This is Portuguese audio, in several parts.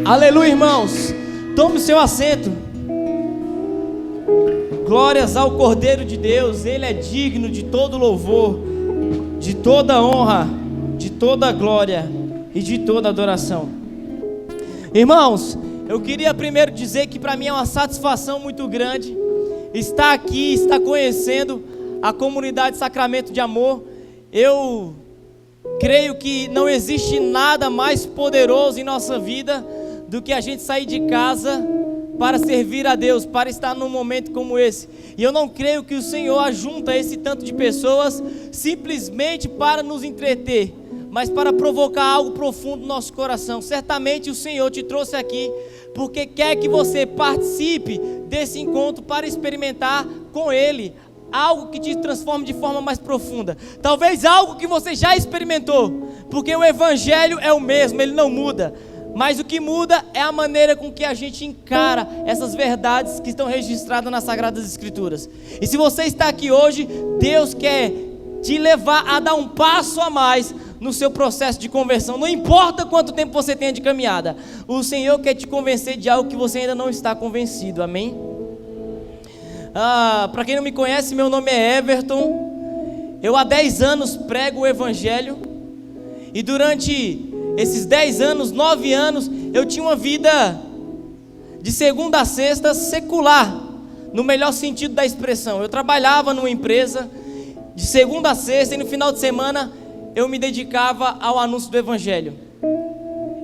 Aleluia, irmãos. Tome o seu assento. Glórias ao Cordeiro de Deus. Ele é digno de todo louvor, de toda honra, de toda glória e de toda adoração. Irmãos, eu queria primeiro dizer que para mim é uma satisfação muito grande estar aqui, estar conhecendo a comunidade Sacramento de Amor. Eu creio que não existe nada mais poderoso em nossa vida do que a gente sair de casa para servir a Deus, para estar num momento como esse. E eu não creio que o Senhor ajunta esse tanto de pessoas simplesmente para nos entreter, mas para provocar algo profundo no nosso coração. Certamente o Senhor te trouxe aqui porque quer que você participe desse encontro para experimentar com Ele algo que te transforme de forma mais profunda. Talvez algo que você já experimentou, porque o Evangelho é o mesmo, ele não muda. Mas o que muda é a maneira com que a gente encara essas verdades que estão registradas nas Sagradas Escrituras. E se você está aqui hoje, Deus quer te levar a dar um passo a mais no seu processo de conversão. Não importa quanto tempo você tenha de caminhada, o Senhor quer te convencer de algo que você ainda não está convencido, amém? Para quem não me conhece, meu nome é Everton. Eu há 10 anos prego o Evangelho. E durante esses 10 anos, 9 anos, eu tinha uma vida de segunda a sexta secular, no melhor sentido da expressão. Eu trabalhava numa empresa de segunda a sexta e no final de semana eu me dedicava ao anúncio do Evangelho.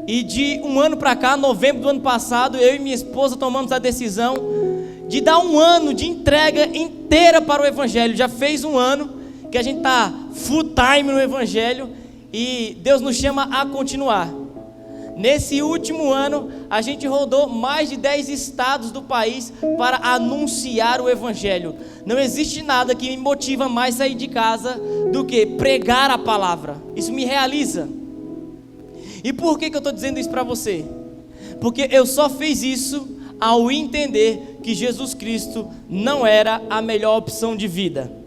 E de um ano para cá, novembro do ano passado, eu e minha esposa tomamos a decisão de dar um ano de entrega inteira para o Evangelho. Já fez um ano que a gente está full time no Evangelho e Deus nos chama a continuar. Nesse último ano, a gente rodou mais de 10 estados do país para anunciar o Evangelho. Não existe nada que me motiva mais a sair de casa do que pregar a palavra. Isso me realiza. E por que eu estou dizendo isso para você? Porque eu só fiz isso ao entender que Jesus Cristo não era a melhor opção de vida.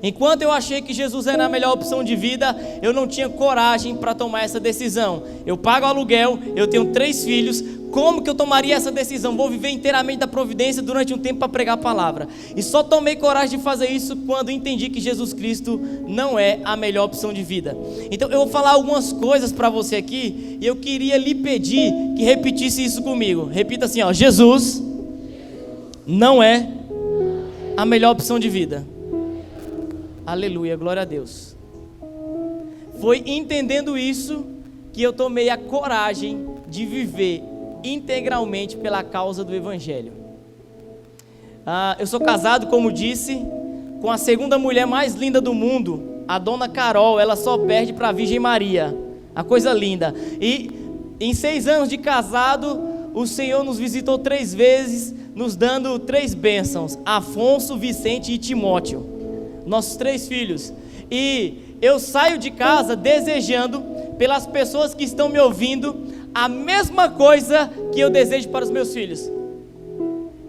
Enquanto eu achei que Jesus era a melhor opção de vida, eu não tinha coragem para tomar essa decisão. Eu pago aluguel, eu tenho 3 filhos, como que eu tomaria essa decisão? Vou viver inteiramente da providência durante um tempo para pregar a palavra. E só tomei coragem de fazer isso quando entendi que Jesus Cristo não é a melhor opção de vida. Então eu vou falar algumas coisas para você aqui, e eu queria lhe pedir que repetisse isso comigo. Repita assim, ó: Jesus não é a melhor opção de vida. Aleluia, glória a Deus. Foi entendendo isso que eu tomei a coragem de viver integralmente pela causa do Evangelho. Eu sou casado, como disse, com a segunda mulher mais linda do mundo, a Dona Carol. Ela só perde para a Virgem Maria, a coisa linda. E em 6 anos de casado, o Senhor nos visitou 3 vezes, nos dando 3 bênçãos: Afonso, Vicente e Timóteo, nossos 3 filhos. E eu saio de casa desejando pelas pessoas que estão me ouvindo a mesma coisa que eu desejo para os meus filhos.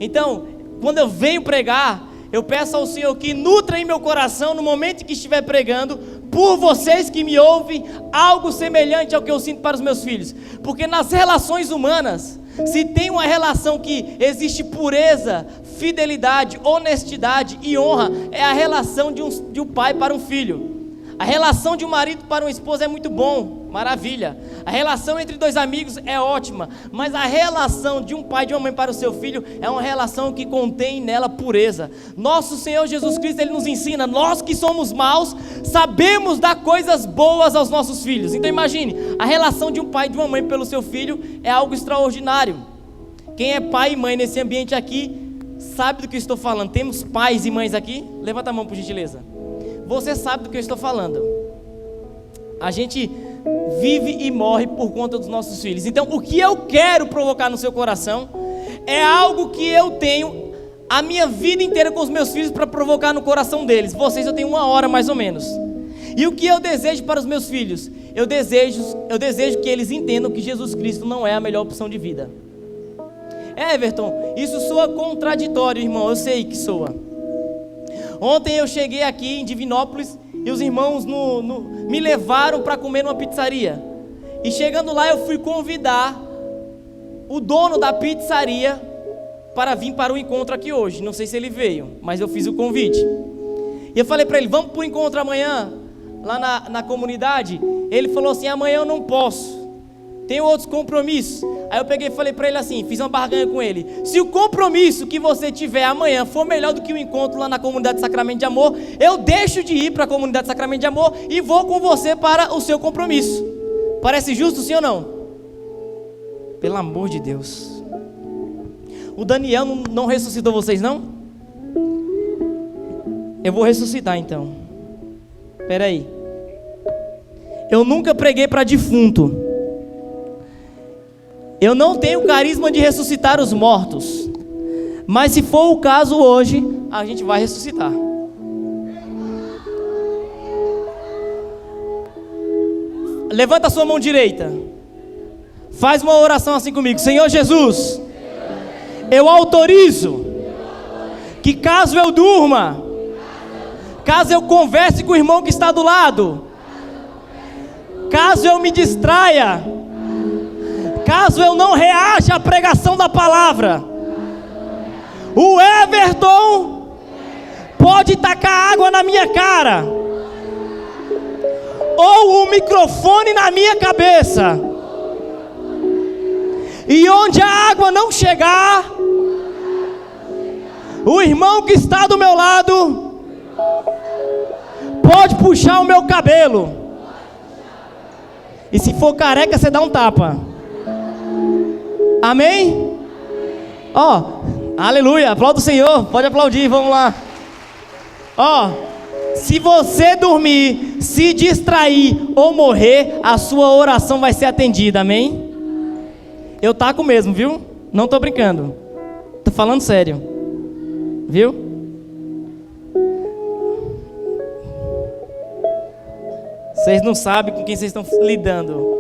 Então, quando eu venho pregar, eu peço ao Senhor que nutra em meu coração, no momento que estiver pregando, por vocês que me ouvem, algo semelhante ao que eu sinto para os meus filhos. Porque nas relações humanas, se tem uma relação que existe pureza, fidelidade, honestidade e honra, é a relação de um pai para um filho. A relação de um marido para uma esposa é muito bom, maravilha. A relação entre 2 amigos é ótima, mas a relação de um pai e de uma mãe para o seu filho é uma relação que contém nela pureza. Nosso Senhor Jesus Cristo, Ele nos ensina: nós que somos maus, sabemos dar coisas boas aos nossos filhos. Então imagine, a relação de um pai e de uma mãe pelo seu filho é algo extraordinário. Quem é pai e mãe nesse ambiente aqui sabe do que eu estou falando. Temos pais e mães aqui? Levanta a mão, por gentileza. Você sabe do que eu estou falando. A gente vive e morre por conta dos nossos filhos. Então o que eu quero provocar no seu coração é algo que eu tenho a minha vida inteira com os meus filhos para provocar no coração deles. Vocês, eu tenho 1 hora mais ou menos. E o que eu desejo para os meus filhos? Eu desejo que eles entendam que Jesus Cristo não é a melhor opção de vida. Everton, isso soa contraditório, irmão. Eu sei que soa. Ontem eu cheguei aqui em Divinópolis e os irmãos me levaram para comer numa pizzaria. E chegando lá eu fui convidar o dono da pizzaria para vir para o encontro aqui hoje. Não sei se ele veio, mas eu fiz o convite. E eu falei para ele, vamos para o encontro amanhã, lá na comunidade. Ele falou assim, amanhã eu não posso, tenho outros compromissos. Aí eu peguei e falei para ele assim, fiz uma barganha com ele: se o compromisso que você tiver amanhã for melhor do que o encontro lá na comunidade Sacramento de Amor, eu deixo de ir para a comunidade Sacramento de Amor e vou com você para o seu compromisso. Parece justo, sim ou não? Pelo amor de Deus. O Daniel não ressuscitou vocês, não? Eu vou ressuscitar então. Espera aí. Eu nunca preguei para defunto. Eu não tenho carisma de ressuscitar os mortos. Mas se for o caso hoje, a gente vai ressuscitar. Levanta a sua mão direita. Faz uma oração assim comigo. Senhor Jesus, eu autorizo que caso eu durma, caso eu converse com o irmão que está do lado, caso eu me distraia, caso eu não reaja à pregação da palavra, o Everton pode tacar água na minha cara, ou o microfone na minha cabeça, e onde a água não chegar, o irmão que está do meu lado pode puxar o meu cabelo, e se for careca você dá um tapa. Amém? Ó, aleluia, aplauda o Senhor, pode aplaudir, vamos lá. Ó, se você dormir, se distrair ou morrer, a sua oração vai ser atendida, amém? Eu taco mesmo, viu? Não tô brincando, tô falando sério, viu? Vocês não sabem com quem vocês estão lidando.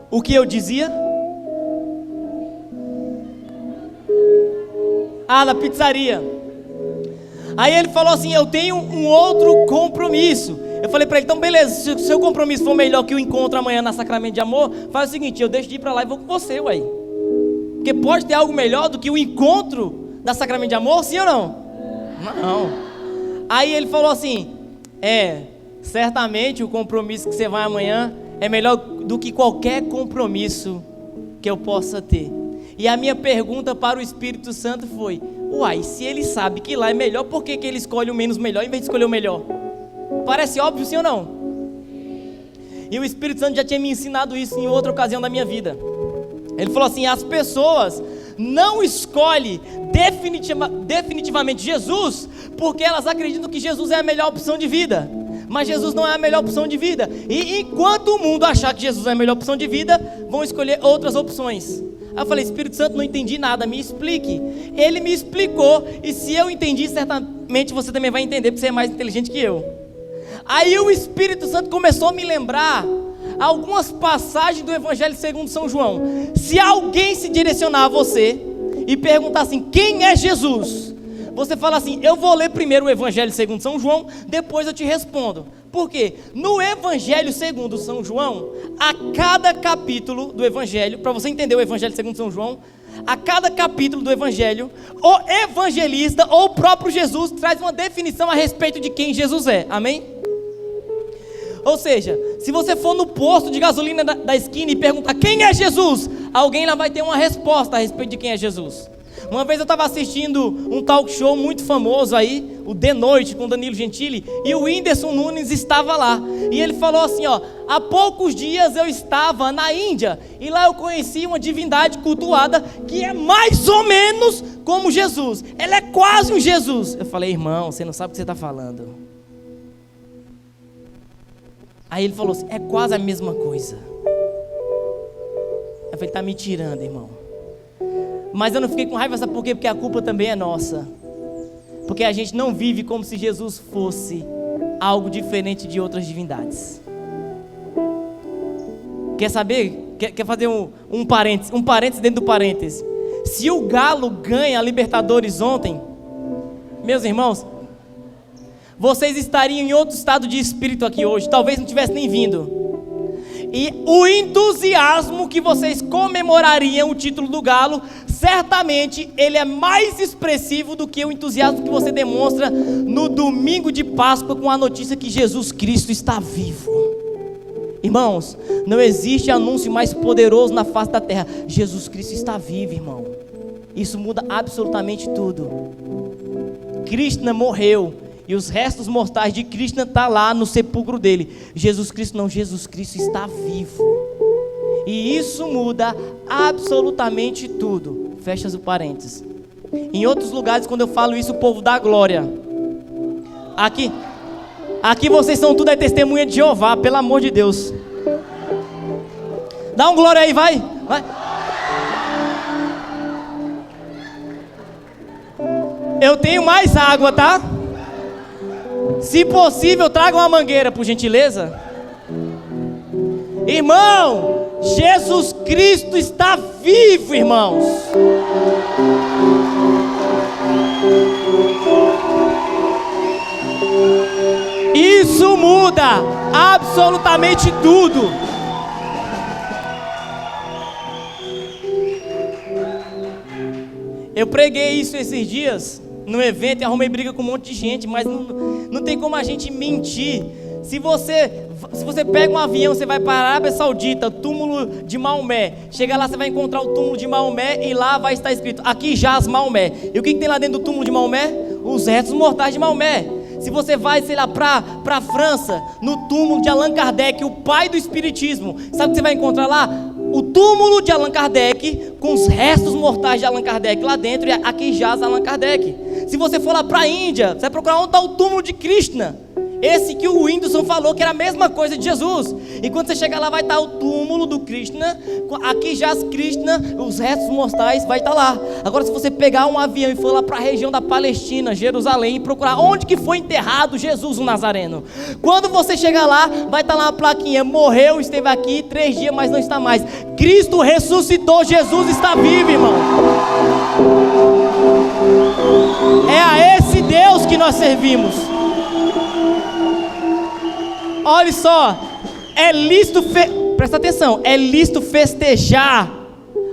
O que eu dizia? Da pizzaria. Aí ele falou assim, eu tenho um outro compromisso. Eu falei para ele, então beleza, se o seu compromisso for melhor que o encontro amanhã na Sacramento de Amor, faz o seguinte, eu deixo de ir para lá e vou com você, ué. Porque pode ter algo melhor do que o encontro da Sacramento de Amor, sim ou não? Não. Aí ele falou assim, certamente o compromisso que você vai amanhã é melhor do que qualquer compromisso que eu possa ter. E a minha pergunta para o Espírito Santo foi, se ele sabe que lá é melhor, por que ele escolhe o menos melhor em vez de escolher o melhor? Parece óbvio, sim ou não? E o Espírito Santo já tinha me ensinado isso em outra ocasião da minha vida. Ele falou assim, as pessoas não escolhem definitivamente Jesus porque elas acreditam que Jesus é a melhor opção de vida. Mas Jesus não é a melhor opção de vida. E enquanto o mundo achar que Jesus é a melhor opção de vida, vão escolher outras opções. Aí eu falei, Espírito Santo, não entendi nada, me explique. Ele me explicou, e se eu entendi, certamente você também vai entender, porque você é mais inteligente que eu. Aí o Espírito Santo começou a me lembrar algumas passagens do Evangelho segundo São João. Se alguém se direcionar a você e perguntar assim, quem é Jesus? Você fala assim, eu vou ler primeiro o Evangelho segundo São João, depois eu te respondo. Por quê? No Evangelho segundo São João, a cada capítulo do Evangelho, para você entender o Evangelho segundo São João, a cada capítulo do Evangelho, o evangelista ou o próprio Jesus traz uma definição a respeito de quem Jesus é, amém? Ou seja, se você for no posto de gasolina da esquina e perguntar quem é Jesus, alguém lá vai ter uma resposta a respeito de quem é Jesus. Uma vez eu estava assistindo um talk show muito famoso aí, o De Noite com Danilo Gentili, e o Whindersson Nunes estava lá, e ele falou assim, há poucos dias eu estava na Índia, e lá eu conheci uma divindade cultuada, que é mais ou menos como Jesus, ela é quase um Jesus. Eu falei, irmão, você não sabe o que você está falando. Aí ele falou assim, é quase a mesma coisa. Eu falei, está me tirando, irmão. Mas eu não fiquei com raiva, sabe por quê? Porque a culpa também é nossa. Porque a gente não vive como se Jesus fosse algo diferente de outras divindades. Quer saber? Quer fazer um parênteses dentro do parênteses. Se o Galo ganha a Libertadores ontem, meus irmãos, vocês estariam em outro estado de espírito aqui hoje. Talvez não tivesse nem vindo. E o entusiasmo que vocês comemorariam o título do Galo, certamente ele é mais expressivo do que o entusiasmo que você demonstra no domingo de Páscoa com a notícia que Jesus Cristo está vivo. Irmãos, não existe anúncio mais poderoso na face da terra. Jesus Cristo está vivo, irmão. Isso muda absolutamente tudo. Krishna morreu e os restos mortais de Krishna estão lá no sepulcro dele. Jesus Cristo não, Jesus Cristo está vivo. E isso muda absolutamente tudo. Fecha os parênteses. Em outros lugares, quando eu falo isso, o povo dá glória. Aqui vocês são tudo testemunha de Jeová, pelo amor de Deus. Dá um glória aí, vai. Eu tenho mais água, tá? Se possível, traga uma mangueira, por gentileza. Irmão, Jesus Cristo está vivo, irmãos. Isso muda absolutamente tudo. Eu preguei isso esses dias no evento e arrumei briga com um monte de gente, mas não tem como a gente mentir. Se você pega um avião, você vai para a Arábia Saudita, túmulo de Maomé. Chega lá, você vai encontrar o túmulo de Maomé e lá vai estar escrito: aqui jaz Maomé. E o que tem lá dentro do túmulo de Maomé? Os restos mortais de Maomé. Se você vai, sei lá, para a França, no túmulo de Allan Kardec, o pai do espiritismo, sabe o que você vai encontrar lá? O túmulo de Allan Kardec, com os restos mortais de Allan Kardec lá dentro, e aqui jaz Allan Kardec. Se você for lá para a Índia, você vai procurar onde está o túmulo de Krishna. Esse que o Whindersson falou que era a mesma coisa de Jesus. E quando você chegar lá, vai estar o túmulo do Krishna. Aqui jaz Krishna, os restos mortais vai estar lá. Agora, se você pegar um avião e for lá para a região da Palestina, Jerusalém, e procurar onde que foi enterrado Jesus o Nazareno, quando você chegar lá, vai estar lá uma plaquinha: morreu, esteve aqui 3 dias, mas não está mais. Cristo ressuscitou, Jesus está vivo, irmão. É a esse Deus que nós servimos. Olha só, presta atenção, é lícito festejar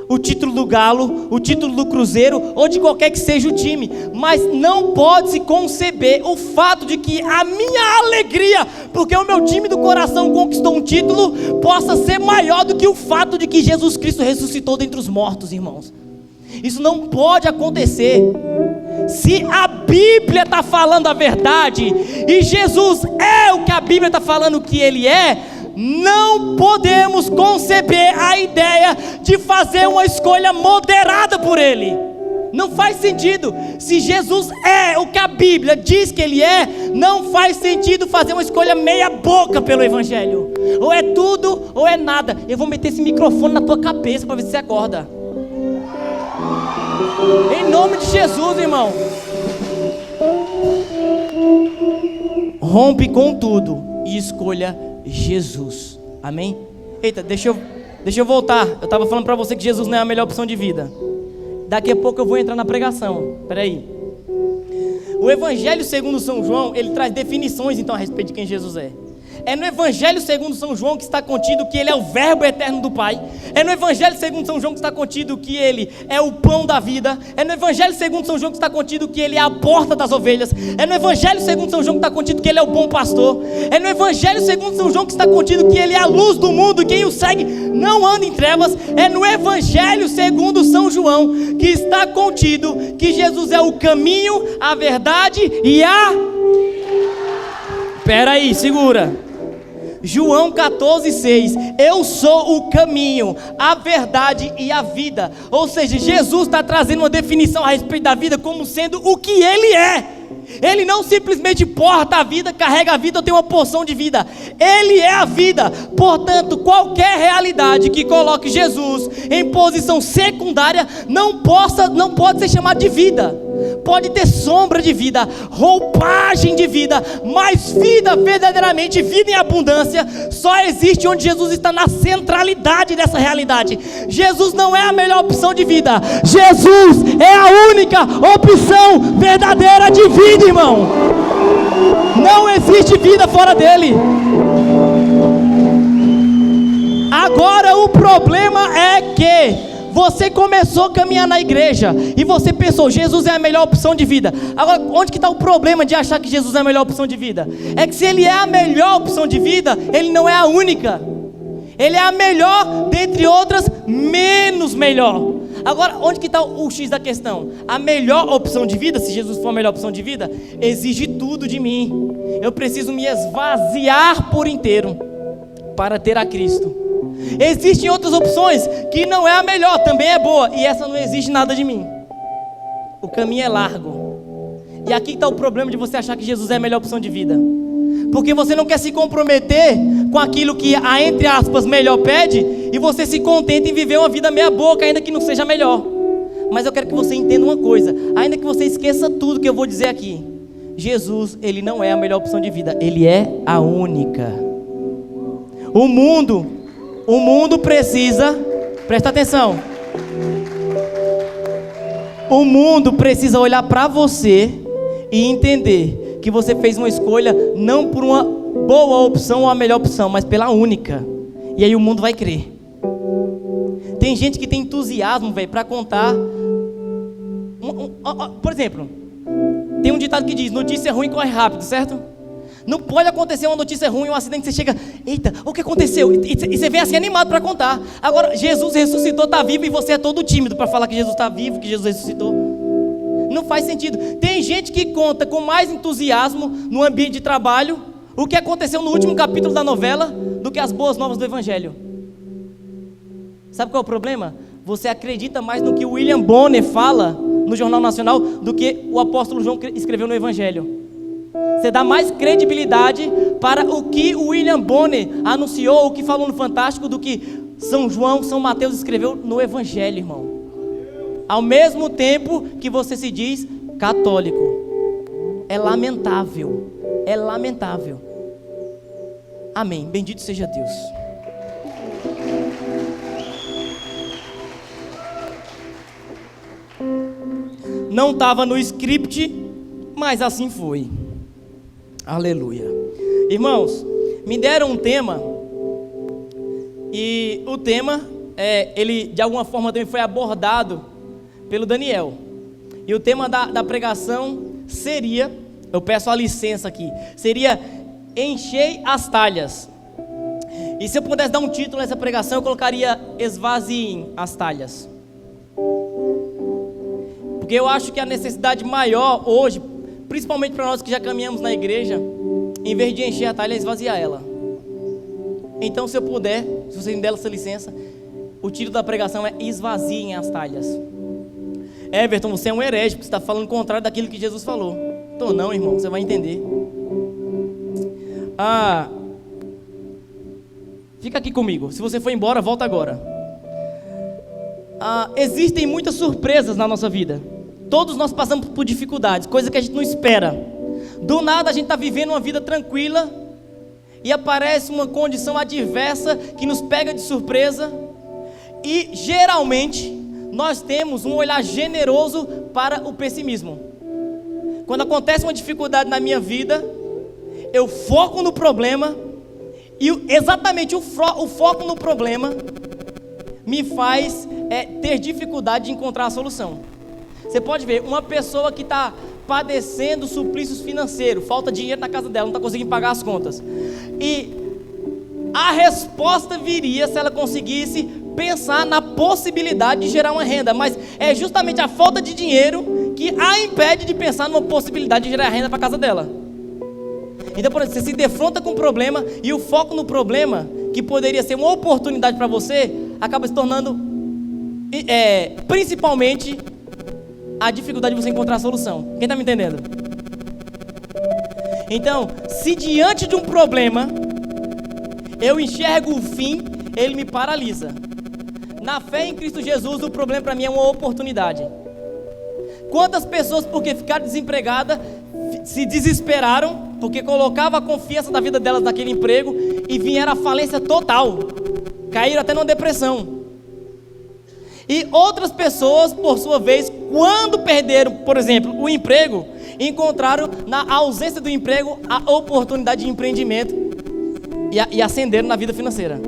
o título do Galo, o título do Cruzeiro, ou de qualquer que seja o time, mas não pode se conceber o fato de que a minha alegria, porque o meu time do coração conquistou um título, possa ser maior do que o fato de que Jesus Cristo ressuscitou dentre os mortos, irmãos. Isso não pode acontecer. Se a Bíblia está falando a verdade e Jesus é o que a Bíblia está falando que Ele é, não podemos conceber a ideia de fazer uma escolha moderada por Ele. Não faz sentido. Se Jesus é o que a Bíblia diz que Ele é, não faz sentido fazer uma escolha meia boca pelo Evangelho. Ou é tudo ou é nada. Eu vou meter esse microfone na tua cabeça para ver se você acorda. Em nome de Jesus, irmão. Rompe com tudo e escolha Jesus. Amém? Eita, deixa eu voltar. Eu estava falando para você que Jesus não é a melhor opção de vida. Daqui a pouco eu vou entrar na pregação. Peraí. O Evangelho segundo São João, ele traz definições então a respeito de quem Jesus é. É no Evangelho segundo São João que está contido que Ele é o verbo eterno do Pai. É no Evangelho segundo São João que está contido que Ele é o pão da vida. É no Evangelho segundo São João que está contido que Ele é a porta das ovelhas. É no Evangelho segundo São João que está contido que Ele é o bom pastor. É no Evangelho segundo São João que está contido que Ele é a luz do mundo e quem o segue não anda em trevas. É no Evangelho segundo São João que está contido que Jesus é o caminho, a verdade e a... Espera aí, segura. João 14,6: eu sou o caminho, a verdade e a vida. Ou seja, Jesus está trazendo uma definição a respeito da vida como sendo o que Ele é. Ele não simplesmente porta a vida, carrega a vida ou tem uma porção de vida. Ele é a vida. Portanto, qualquer realidade que coloque Jesus em posição secundária não pode ser chamada de vida. Pode ter sombra de vida, roupagem de vida, mas vida verdadeiramente, vida em abundância, só existe onde Jesus está na centralidade dessa realidade. Jesus não é a melhor opção de vida. Jesus é a única opção verdadeira de vida, irmão. Não existe vida fora dele. você começou a caminhar na igreja e você pensou, Jesus é a melhor opção de vida. Agora, onde que está o problema de achar que Jesus é a melhor opção de vida? É que se Ele é a melhor opção de vida, Ele não é a única. Ele é a melhor, dentre outras, menos melhor. Agora, onde que está o X da questão? A melhor opção de vida, se Jesus for a melhor opção de vida, exige tudo de mim. Eu preciso me esvaziar por inteiro para ter a Cristo. Existem outras opções que não é a melhor, também é boa, e essa não exige nada de mim. O caminho é largo. E aqui está o problema de você achar que Jesus é a melhor opção de vida, porque você não quer se comprometer com aquilo que a, entre aspas, melhor pede, e você se contenta em viver uma vida meia boca, ainda que não seja melhor. Mas eu quero que você entenda uma coisa, ainda que você esqueça tudo que eu vou dizer aqui, Jesus, Ele não é a melhor opção de vida, Ele é a única. O mundo precisa, presta atenção, o mundo precisa olhar para você e entender que você fez uma escolha não por uma boa opção ou a melhor opção, mas pela única. E aí o mundo vai crer. Tem gente que tem entusiasmo, velho, para contar. Por exemplo, tem um ditado que diz: notícia ruim corre rápido, certo? Não pode acontecer uma notícia ruim, um acidente, você chega, eita, o que aconteceu? E você vem assim animado para contar. Agora, Jesus ressuscitou, está vivo, e você é todo tímido para falar que Jesus está vivo, que Jesus ressuscitou. Não faz sentido. Tem gente que conta com mais entusiasmo no ambiente de trabalho o que aconteceu no último capítulo da novela do que as boas novas do Evangelho. Sabe qual é o problema? Você acredita mais no que o William Bonner fala no Jornal Nacional do que o apóstolo João escreveu no Evangelho. Você dá mais credibilidade para o que o William Bonner anunciou, o que falou no Fantástico, do que São João, São Mateus escreveu no Evangelho, irmão. Ao mesmo tempo que você se diz católico. É lamentável. É lamentável. Amém. Bendito seja Deus. Não estava no script, mas assim foi. Aleluia. Irmãos, me deram um tema, e o tema, ele de alguma forma também foi abordado pelo Daniel. E o tema da pregação seria, eu peço a licença aqui, seria enchei as talhas. E se eu pudesse dar um título nessa pregação, eu colocaria esvaziem as talhas. Porque eu acho que a necessidade maior hoje, principalmente para nós que já caminhamos na igreja, em vez de encher a talha, é esvaziar ela. Então, se eu puder, se vocês me derem essa licença, o título da pregação é esvaziem as talhas. Everton, você é um herege, porque você está falando o contrário daquilo que Jesus falou. Então não, irmão, você vai entender. Fica aqui comigo. Se você for embora, volta agora. Existem muitas surpresas na nossa vida. Todos nós passamos por dificuldades, coisa que a gente não espera. Do nada a gente está vivendo uma vida tranquila e aparece uma condição adversa que nos pega de surpresa. E geralmente nós temos um olhar generoso para o pessimismo. Quando acontece uma dificuldade na minha vida, eu foco no problema, e exatamente o foco no problema me faz ter dificuldade de encontrar a solução. Você pode ver, uma pessoa que está padecendo suplícios financeiros, falta dinheiro na casa dela, não está conseguindo pagar as contas, e a resposta viria se ela conseguisse pensar na possibilidade de gerar uma renda, mas é justamente a falta de dinheiro que a impede de pensar numa possibilidade de gerar renda para a casa dela. Então, por exemplo, você se defronta com o problema, e o foco no problema, que poderia ser uma oportunidade para você, acaba se tornando principalmente a dificuldade de você encontrar a solução. Quem está me entendendo? Então, se diante de um problema eu enxergo o fim, ele me paralisa. Na fé em Cristo Jesus, o problema para mim é uma oportunidade. Quantas pessoas, porque ficaram desempregadas, se desesperaram, porque colocavam a confiança da vida delas naquele emprego, e vieram à falência total, caíram até numa depressão. E outras pessoas, por sua vez, quando perderam, por exemplo, o emprego, encontraram na ausência do emprego a oportunidade de empreendimento e ascenderam na vida financeira.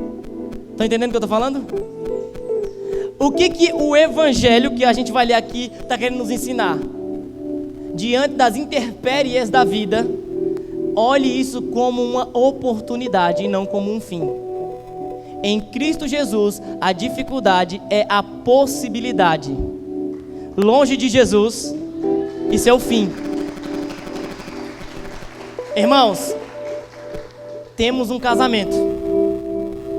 Estão entendendo o que eu estou falando? O que o evangelho que a gente vai ler aqui está querendo nos ensinar? Diante das intempéries da vida, olhe isso como uma oportunidade e não como um fim. Em Cristo Jesus, a dificuldade é a possibilidade. Longe de Jesus, isso é o fim. Irmãos, temos um casamento,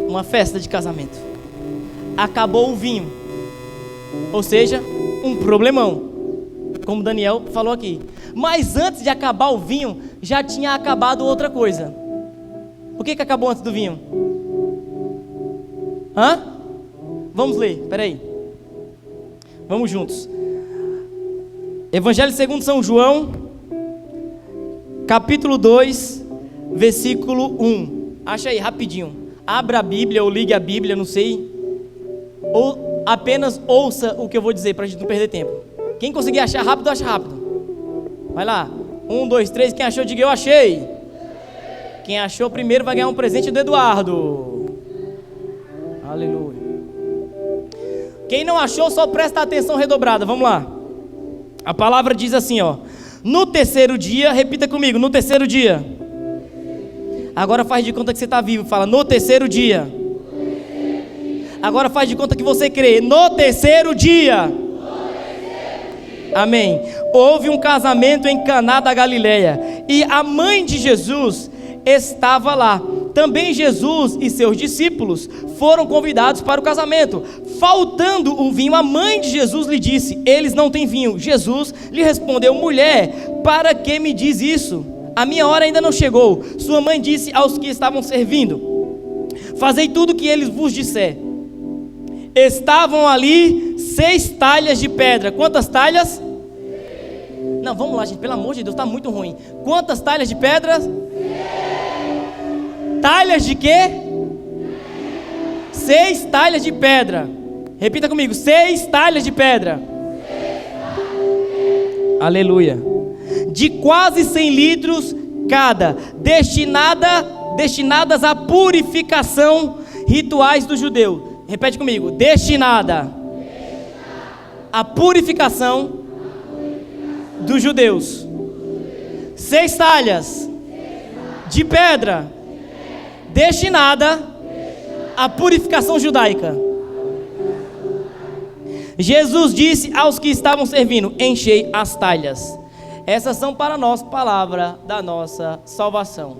uma festa de casamento. Acabou o vinho, ou seja, um problemão, como Daniel falou aqui. Mas antes de acabar o vinho, já tinha acabado outra coisa. O que acabou antes do vinho? Vamos ler, peraí. Vamos juntos. Evangelho segundo São João, capítulo 2, versículo 1. Acha aí, rapidinho. Abra a Bíblia ou ligue a Bíblia, não sei. Ou apenas ouça o que eu vou dizer para a gente não perder tempo. Quem conseguir achar rápido, acha rápido. Vai lá. 1, 2, 3. Quem achou, diga eu achei. Quem achou primeiro vai ganhar um presente do Eduardo. Aleluia. Quem não achou, só presta atenção redobrada. Vamos lá. A palavra diz assim, ó. No terceiro dia, repita comigo, no terceiro dia. Agora faz de conta que você está vivo. Fala, no terceiro dia. Agora faz de conta que você crê. No terceiro dia. Amém. Houve um casamento em Caná da Galileia. E a mãe de Jesus estava lá. Também Jesus e seus discípulos foram convidados para o casamento. Faltando o vinho, a mãe de Jesus lhe disse: eles não têm vinho. Jesus lhe respondeu: mulher, para que me diz isso? A minha hora ainda não chegou. Sua mãe disse aos que estavam servindo: fazei tudo o que eles vos disser. Estavam ali 6 talhas de pedra. Quantas talhas? Não, vamos lá, gente, pelo amor de Deus, está muito ruim. Quantas talhas de pedra? Talhas de quê? 6 talhas de pedra. Repita comigo, 6 talhas de pedra. Aleluia. De quase 100 litros cada, destinadas à purificação rituais do judeu. Repete comigo, destinada à purificação dos judeus. 6 talhas de pedra destinada à purificação judaica. Jesus disse aos que estavam servindo: enchei as talhas. Essas são para nós palavra da nossa salvação.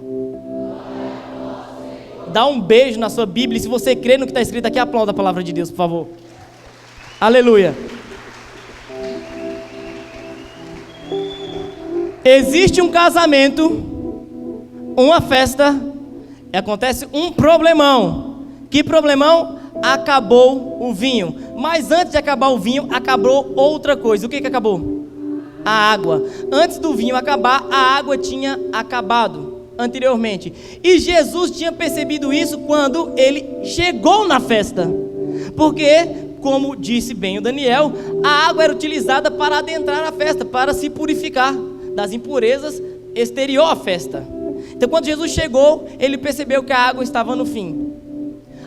Dá um beijo na sua Bíblia. E se você crê no que está escrito aqui, aplauda a palavra de Deus, por favor. Aleluia. Existe um casamento, uma festa, e acontece um problemão. Que problemão? Acabou o vinho. Mas antes de acabar o vinho, acabou outra coisa. O que acabou? A água. Antes do vinho acabar, a água tinha acabado anteriormente. E Jesus tinha percebido isso quando ele chegou na festa. Porque, como disse bem o Daniel, a água era utilizada para adentrar a festa, para se purificar das impurezas exterior à festa. Então, quando Jesus chegou, ele percebeu que a água estava no fim.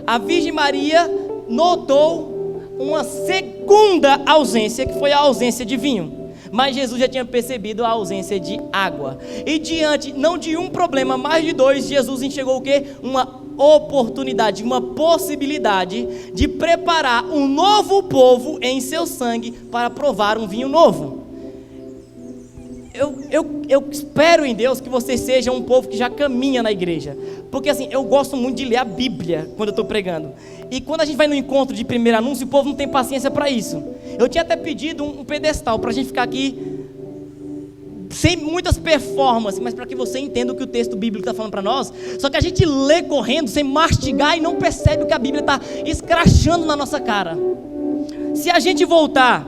A Virgem Maria notou uma segunda ausência, que foi a ausência de vinho. Mas Jesus já tinha percebido a ausência de água. E diante, não de um problema, mas de 2, Jesus enxergou o quê? Uma oportunidade, uma possibilidade de preparar um novo povo em seu sangue para provar um vinho novo. Eu espero em Deus que você seja um povo que já caminha na igreja. Porque assim, eu gosto muito de ler a Bíblia quando eu estou pregando. E quando a gente vai no encontro de primeiro anúncio, o povo não tem paciência para isso. Eu tinha até pedido um pedestal para a gente ficar aqui sem muitas performances, mas para que você entenda o que o texto bíblico está falando para nós. Só que a gente lê correndo, sem mastigar, e não percebe o que a Bíblia está escrachando na nossa cara. Se a gente voltar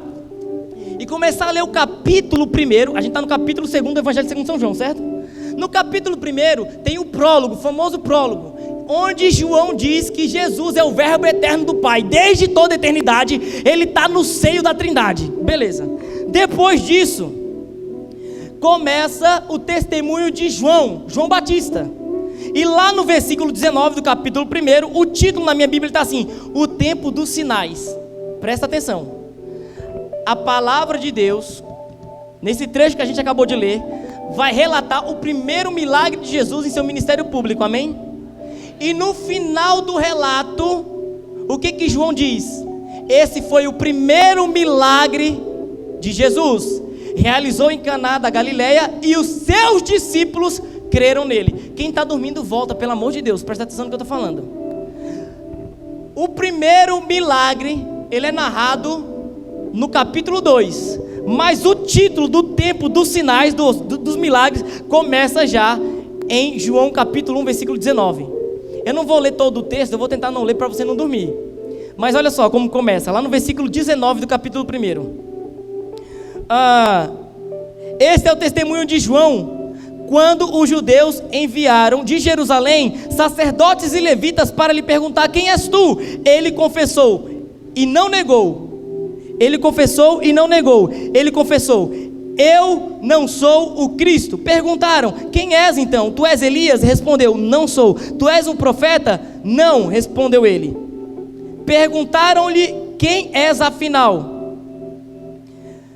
e começar a ler o capítulo 1, a gente está no capítulo 2 do Evangelho segundo São João, certo? No capítulo 1 tem o prólogo, o famoso prólogo, onde João diz que Jesus é o verbo eterno do Pai. Desde toda a eternidade, ele está no seio da Trindade. Beleza. Depois disso, começa o testemunho de João Batista. E lá no versículo 19 do capítulo 1, o título na minha Bíblia está assim: o tempo dos sinais. Presta atenção. A palavra de Deus, nesse trecho que a gente acabou de ler, vai relatar o primeiro milagre de Jesus em seu ministério público, amém? E no final do relato, o que João diz? Esse foi o primeiro milagre de Jesus. Realizou em Caná da Galileia e os seus discípulos creram nele. Quem está dormindo volta, pelo amor de Deus, presta atenção no que eu estou falando. O primeiro milagre, ele é narrado no capítulo 2, mas o título do tempo dos sinais, dos milagres, começa já em João capítulo 1, versículo 19. Eu não vou ler todo o texto, eu vou tentar não ler para você não dormir. Mas olha só como começa, lá no versículo 19 do capítulo 1. Esse é o testemunho de João, quando os judeus enviaram de Jerusalém sacerdotes e levitas para lhe perguntar: quem és tu? Ele confessou e não negou. Ele confessou e não negou. Ele confessou: eu não sou o Cristo. Perguntaram: quem és então? Tu és Elias? Respondeu: não sou. Tu és um profeta? Não, respondeu ele. Perguntaram-lhe: quem és afinal?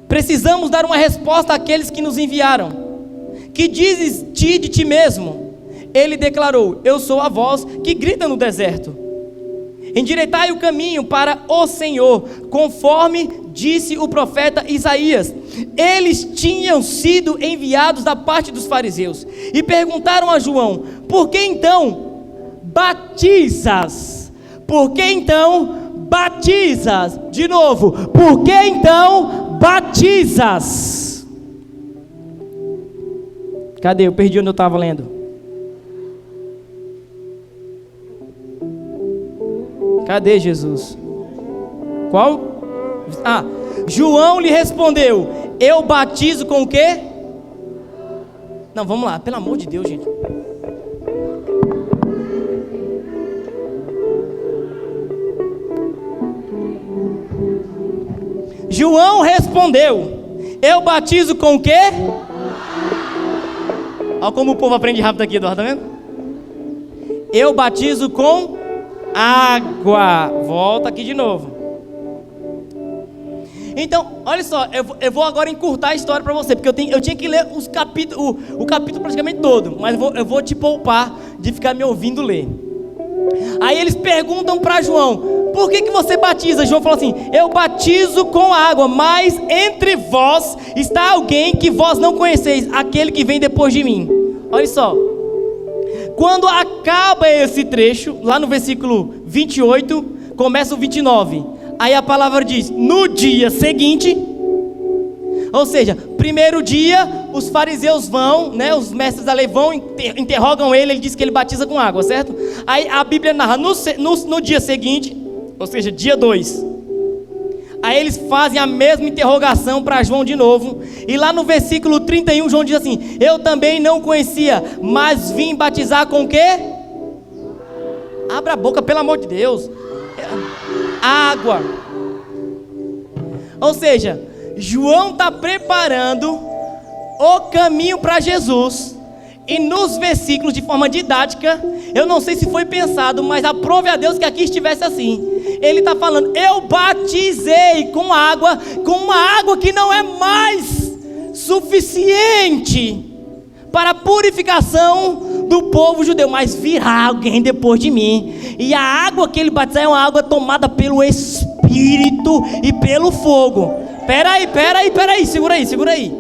Precisamos dar uma resposta àqueles que nos enviaram. Que dizes de ti mesmo? Ele declarou: eu sou a voz que grita no deserto. Endireitai o caminho para o Senhor, conforme disse o profeta Isaías. Eles tinham sido enviados da parte dos fariseus e perguntaram a João: por que então batizas? Por que então batizas? De novo, por que então batizas? Cadê? Eu perdi onde eu estava lendo. Cadê Jesus? Qual? João lhe respondeu: eu batizo com o quê? Não, vamos lá, pelo amor de Deus, gente. João respondeu: eu batizo com o quê? Olha como o povo aprende rápido aqui, Eduardo, tá vendo? Eu batizo com água. Volta aqui de novo. Então, olha só, eu vou agora encurtar a história para você, porque eu tinha que ler o capítulo praticamente todo, mas eu vou te poupar de ficar me ouvindo ler. Aí eles perguntam para João: por que você batiza? João falou assim: eu batizo com água, mas entre vós está alguém que vós não conheceis, aquele que vem depois de mim. Olha só, quando acaba esse trecho, lá no versículo 28, começa o 29. Aí a palavra diz: no dia seguinte, ou seja, primeiro dia, os fariseus vão, né, os mestres da lei vão, interrogam ele diz que ele batiza com água, certo? Aí a Bíblia narra, no dia seguinte, ou seja, dia 2, aí eles fazem a mesma interrogação para João de novo, e lá no versículo 31, João diz assim: eu também não conhecia, mas vim batizar com o quê? Abra a boca, pelo amor de Deus. Água. Ou seja, João está preparando o caminho para Jesus, e nos versículos, de forma didática, eu não sei se foi pensado, mas aprove a Deus que aqui estivesse assim. Ele está falando: eu batizei com uma água que não é mais suficiente para a purificação do povo judeu, mas virá alguém depois de mim, e a água que ele batizar é uma água tomada pelo Espírito e pelo fogo. Peraí, segura aí.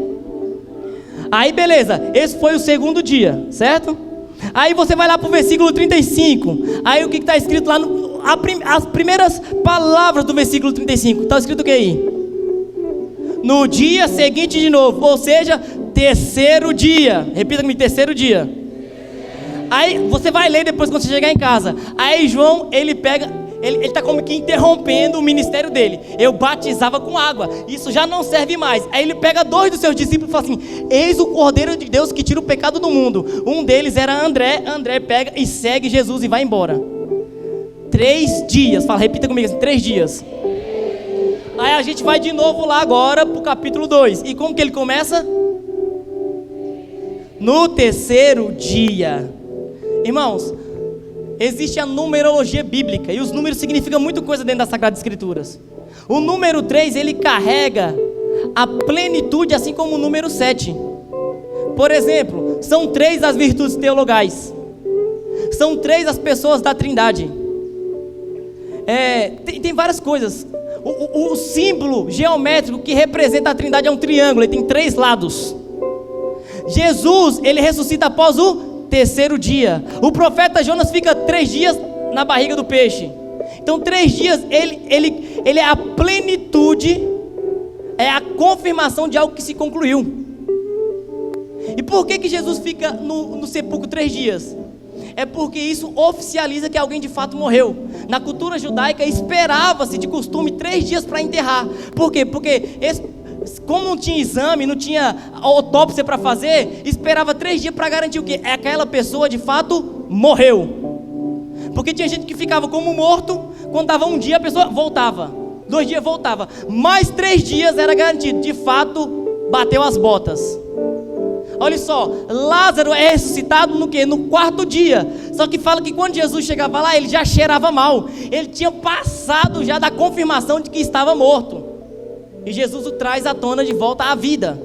Aí beleza, esse foi o segundo dia, certo? Aí você vai lá para o versículo 35, aí o que está escrito lá, as primeiras palavras do versículo 35, está escrito o que aí? No dia seguinte de novo, ou seja, terceiro dia. Repita comigo: terceiro dia. Aí você vai ler depois quando você chegar em casa. Aí João, ele está como que interrompendo o ministério dele. Eu batizava com água, isso já não serve mais. Aí ele pega 2 dos seus discípulos e fala assim: eis o Cordeiro de Deus que tira o pecado do mundo. Um deles era André. André pega e segue Jesus e vai embora. 3 dias, repita comigo assim: 3 dias. Aí a gente vai de novo lá agora para o capítulo 2. E como que ele começa? No terceiro dia. Irmãos, existe a numerologia bíblica, e os números significam muita coisa dentro das Sagradas Escrituras. O número 3, ele carrega a plenitude, assim como o número 7. Por exemplo, são 3 as virtudes teologais, são 3 as pessoas da Trindade. Tem várias coisas. O símbolo geométrico que representa a Trindade é um triângulo, ele tem 3 lados. Jesus, ele ressuscita após o 3º dia. O profeta Jonas fica 3 dias na barriga do peixe. Então 3 dias, ele é a plenitude, é a confirmação de algo que se concluiu. E por que Jesus fica no sepulcro 3 dias? É porque isso oficializa que alguém de fato morreu. Na cultura judaica esperava-se de costume 3 dias para enterrar. Por quê? Porque como não tinha exame, não tinha autópsia para fazer, esperava 3 dias para garantir o quê? Aquela pessoa de fato morreu. Porque tinha gente que ficava como morto, quando dava 1 dia a pessoa voltava, 2 dias voltava, mais 3 dias era garantido, de fato bateu as botas. Olha só, Lázaro é ressuscitado no quê? No 4º dia. Só que fala que quando Jesus chegava lá, ele já cheirava mal. Ele tinha passado já da confirmação de que estava morto. E Jesus o traz à tona de volta à vida.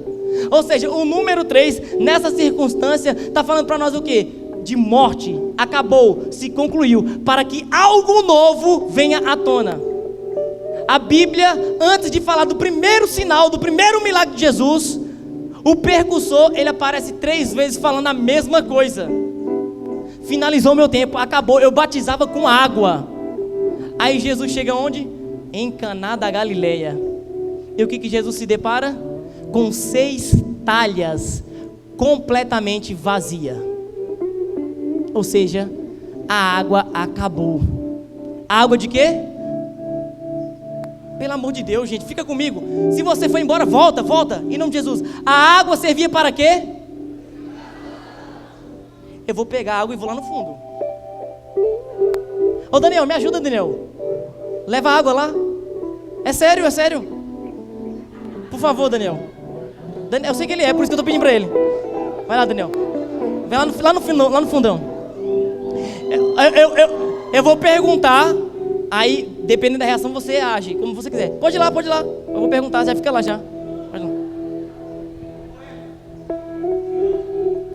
Ou seja, o número 3, nessa circunstância, está falando para nós o quê? De morte. Acabou, se concluiu, para que algo novo venha à tona. A Bíblia, antes de falar do primeiro sinal, do primeiro milagre de Jesus, o percussor, ele aparece 3 vezes falando a mesma coisa. Finalizou meu tempo, acabou, eu batizava com água. Aí Jesus chega onde? Em Caná da Galileia. E o que Jesus se depara? Com 6 talhas completamente vazia. Ou seja, a água acabou. A água de quê? Pelo amor de Deus, gente, fica comigo. Se você for embora, volta, em nome de Jesus. A água servia para quê? Eu vou pegar a água e vou lá no fundo. Ô Daniel, me ajuda, Daniel. Leva a água lá. É sério, é sério. Por favor, Daniel. Eu sei que ele é, por isso que eu estou pedindo para ele. Vai lá, Daniel. Vai lá no fundão. Eu vou perguntar. Aí, dependendo da reação, você age como você quiser. Pode ir lá. Eu vou perguntar, já fica lá já.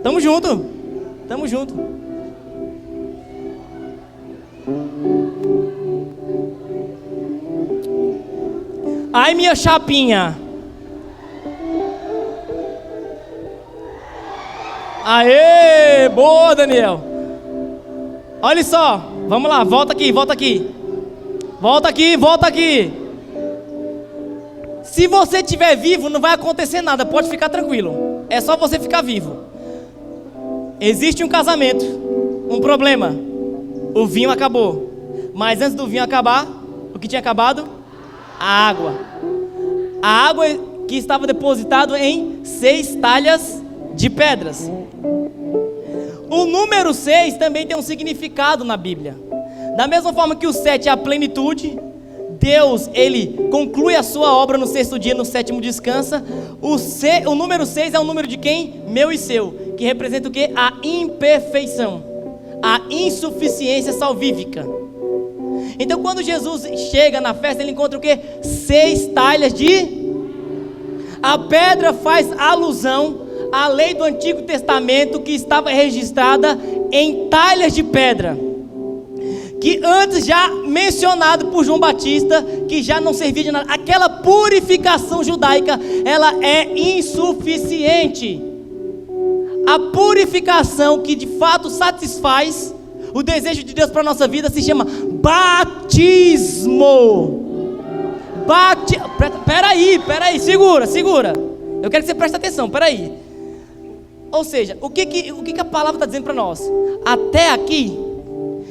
Tamo junto. Ai, minha chapinha. Aê, boa, Daniel. Olha só, vamos lá, volta aqui. Se você estiver vivo, não vai acontecer nada, pode ficar tranquilo. É só você ficar vivo. Existe um casamento, um problema. O vinho acabou. Mas antes do vinho acabar, o que tinha acabado? A água. A água que estava depositada em 6 talhas de pedras. O número 6 também tem um significado na Bíblia. Da mesma forma que o 7 é a plenitude, Deus, ele conclui a sua obra no 6º dia, no 7º descansa. O número 6 é o número de quem? Meu e seu, que representa o quê? A imperfeição, a insuficiência salvífica. Então quando Jesus chega na festa, ele encontra o quê? 6 talhas de... A pedra faz alusão à lei do Antigo Testamento, que estava registrada em talhas de pedra, que antes já mencionado por João Batista, que já não servia de nada. Aquela purificação judaica, ela é insuficiente. A purificação que de fato satisfaz o desejo de Deus para a nossa vida se chama batismo. Peraí, segura. Eu quero que você preste atenção, peraí. Ou seja, o que a palavra está dizendo para nós? Até aqui,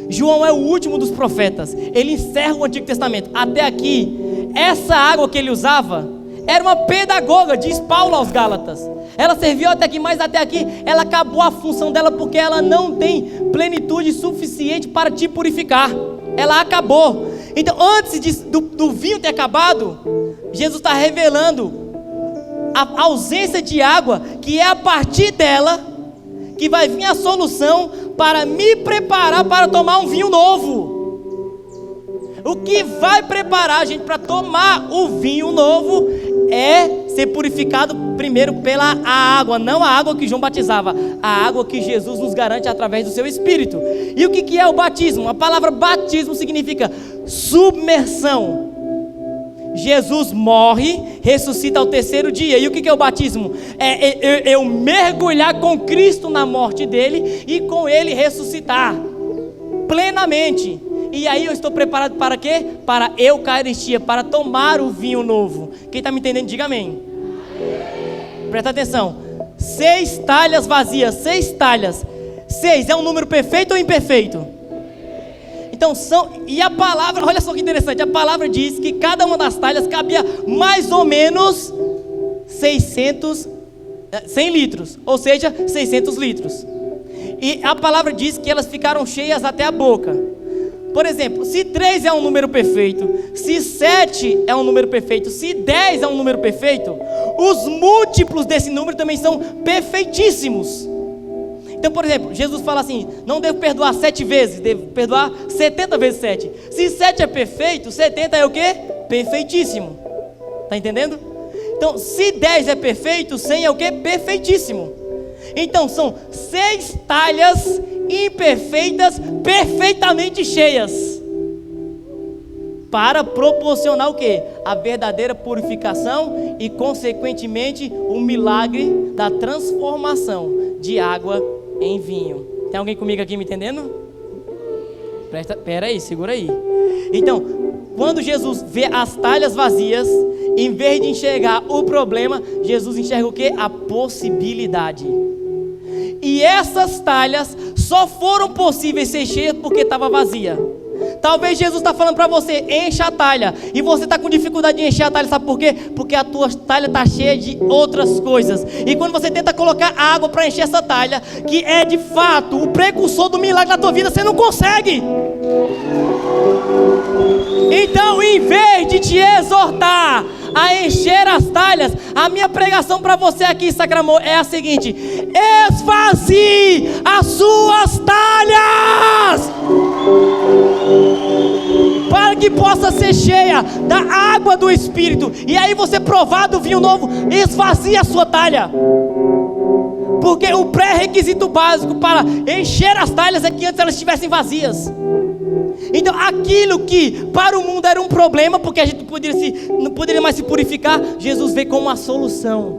João é o último dos profetas. Ele encerra o Antigo Testamento. Até aqui, essa água que ele usava era uma pedagoga, diz Paulo aos Gálatas. Ela serviu até aqui, mas até aqui ela acabou a função dela, porque ela não tem plenitude suficiente para te purificar. Ela acabou. Então, antes do vinho ter acabado, Jesus está revelando a ausência de água, que é a partir dela que vai vir a solução para me preparar para tomar um vinho novo. O que vai preparar a gente para tomar o vinho novo é ser purificado primeiro pela água, não a água que João batizava, a água que Jesus nos garante através do seu Espírito. E o que é o batismo? A palavra batismo significa submersão. Jesus morre, ressuscita ao terceiro dia. E o que é o batismo? É eu mergulhar com Cristo na morte dele e com ele ressuscitar plenamente. E aí eu estou preparado para quê? Para a Eucaristia, para tomar o vinho novo. Quem está me entendendo, diga amém. Presta atenção. 6 talhas vazias, 6 talhas. 6 é um número perfeito ou imperfeito? Então e a palavra, olha só que interessante, a palavra diz que cada uma das talhas cabia mais ou menos 100 litros, ou seja, 600 litros. E a palavra diz que elas ficaram cheias até a boca. Por exemplo, se 3 é um número perfeito, se 7 é um número perfeito, se 10 é um número perfeito, os múltiplos desse número também são perfeitíssimos. Então, por exemplo, Jesus fala assim: não devo perdoar 7 vezes, devo perdoar 70 vezes 7. Se 7 é perfeito, 70 é o quê? Perfeitíssimo. Está entendendo? Então, se 10 é perfeito, 100 é o quê? Perfeitíssimo. Então, são 6 talhas imperfeitas, perfeitamente cheias, para proporcionar o quê? A verdadeira purificação e, consequentemente, o milagre da transformação de água em vinho. Tem alguém comigo aqui me entendendo? Pera aí, segura aí. Então, quando Jesus vê as talhas vazias, em vez de enxergar o problema, Jesus enxerga o quê? A possibilidade. E essas talhas só foram possíveis ser cheias porque estava vazia. Talvez Jesus está falando para você: encha a talha. E você está com dificuldade de encher a talha, sabe por quê? Porque a tua talha está cheia de outras coisas. E quando você tenta colocar água para encher essa talha, que é de fato o precursor do milagre na tua vida, você não consegue. Então, em vez de te exortar a encher as talhas, a minha pregação para você aqui, Sacramor, é a seguinte: esvazie as suas talhas, para que possa ser cheia da água do Espírito. E aí você provar do vinho novo, esvazie a sua talha. Porque o pré-requisito básico para encher as talhas é que antes elas estivessem vazias. Então aquilo que para o mundo era um problema, porque a gente não poderia mais se purificar, Jesus veio como uma solução.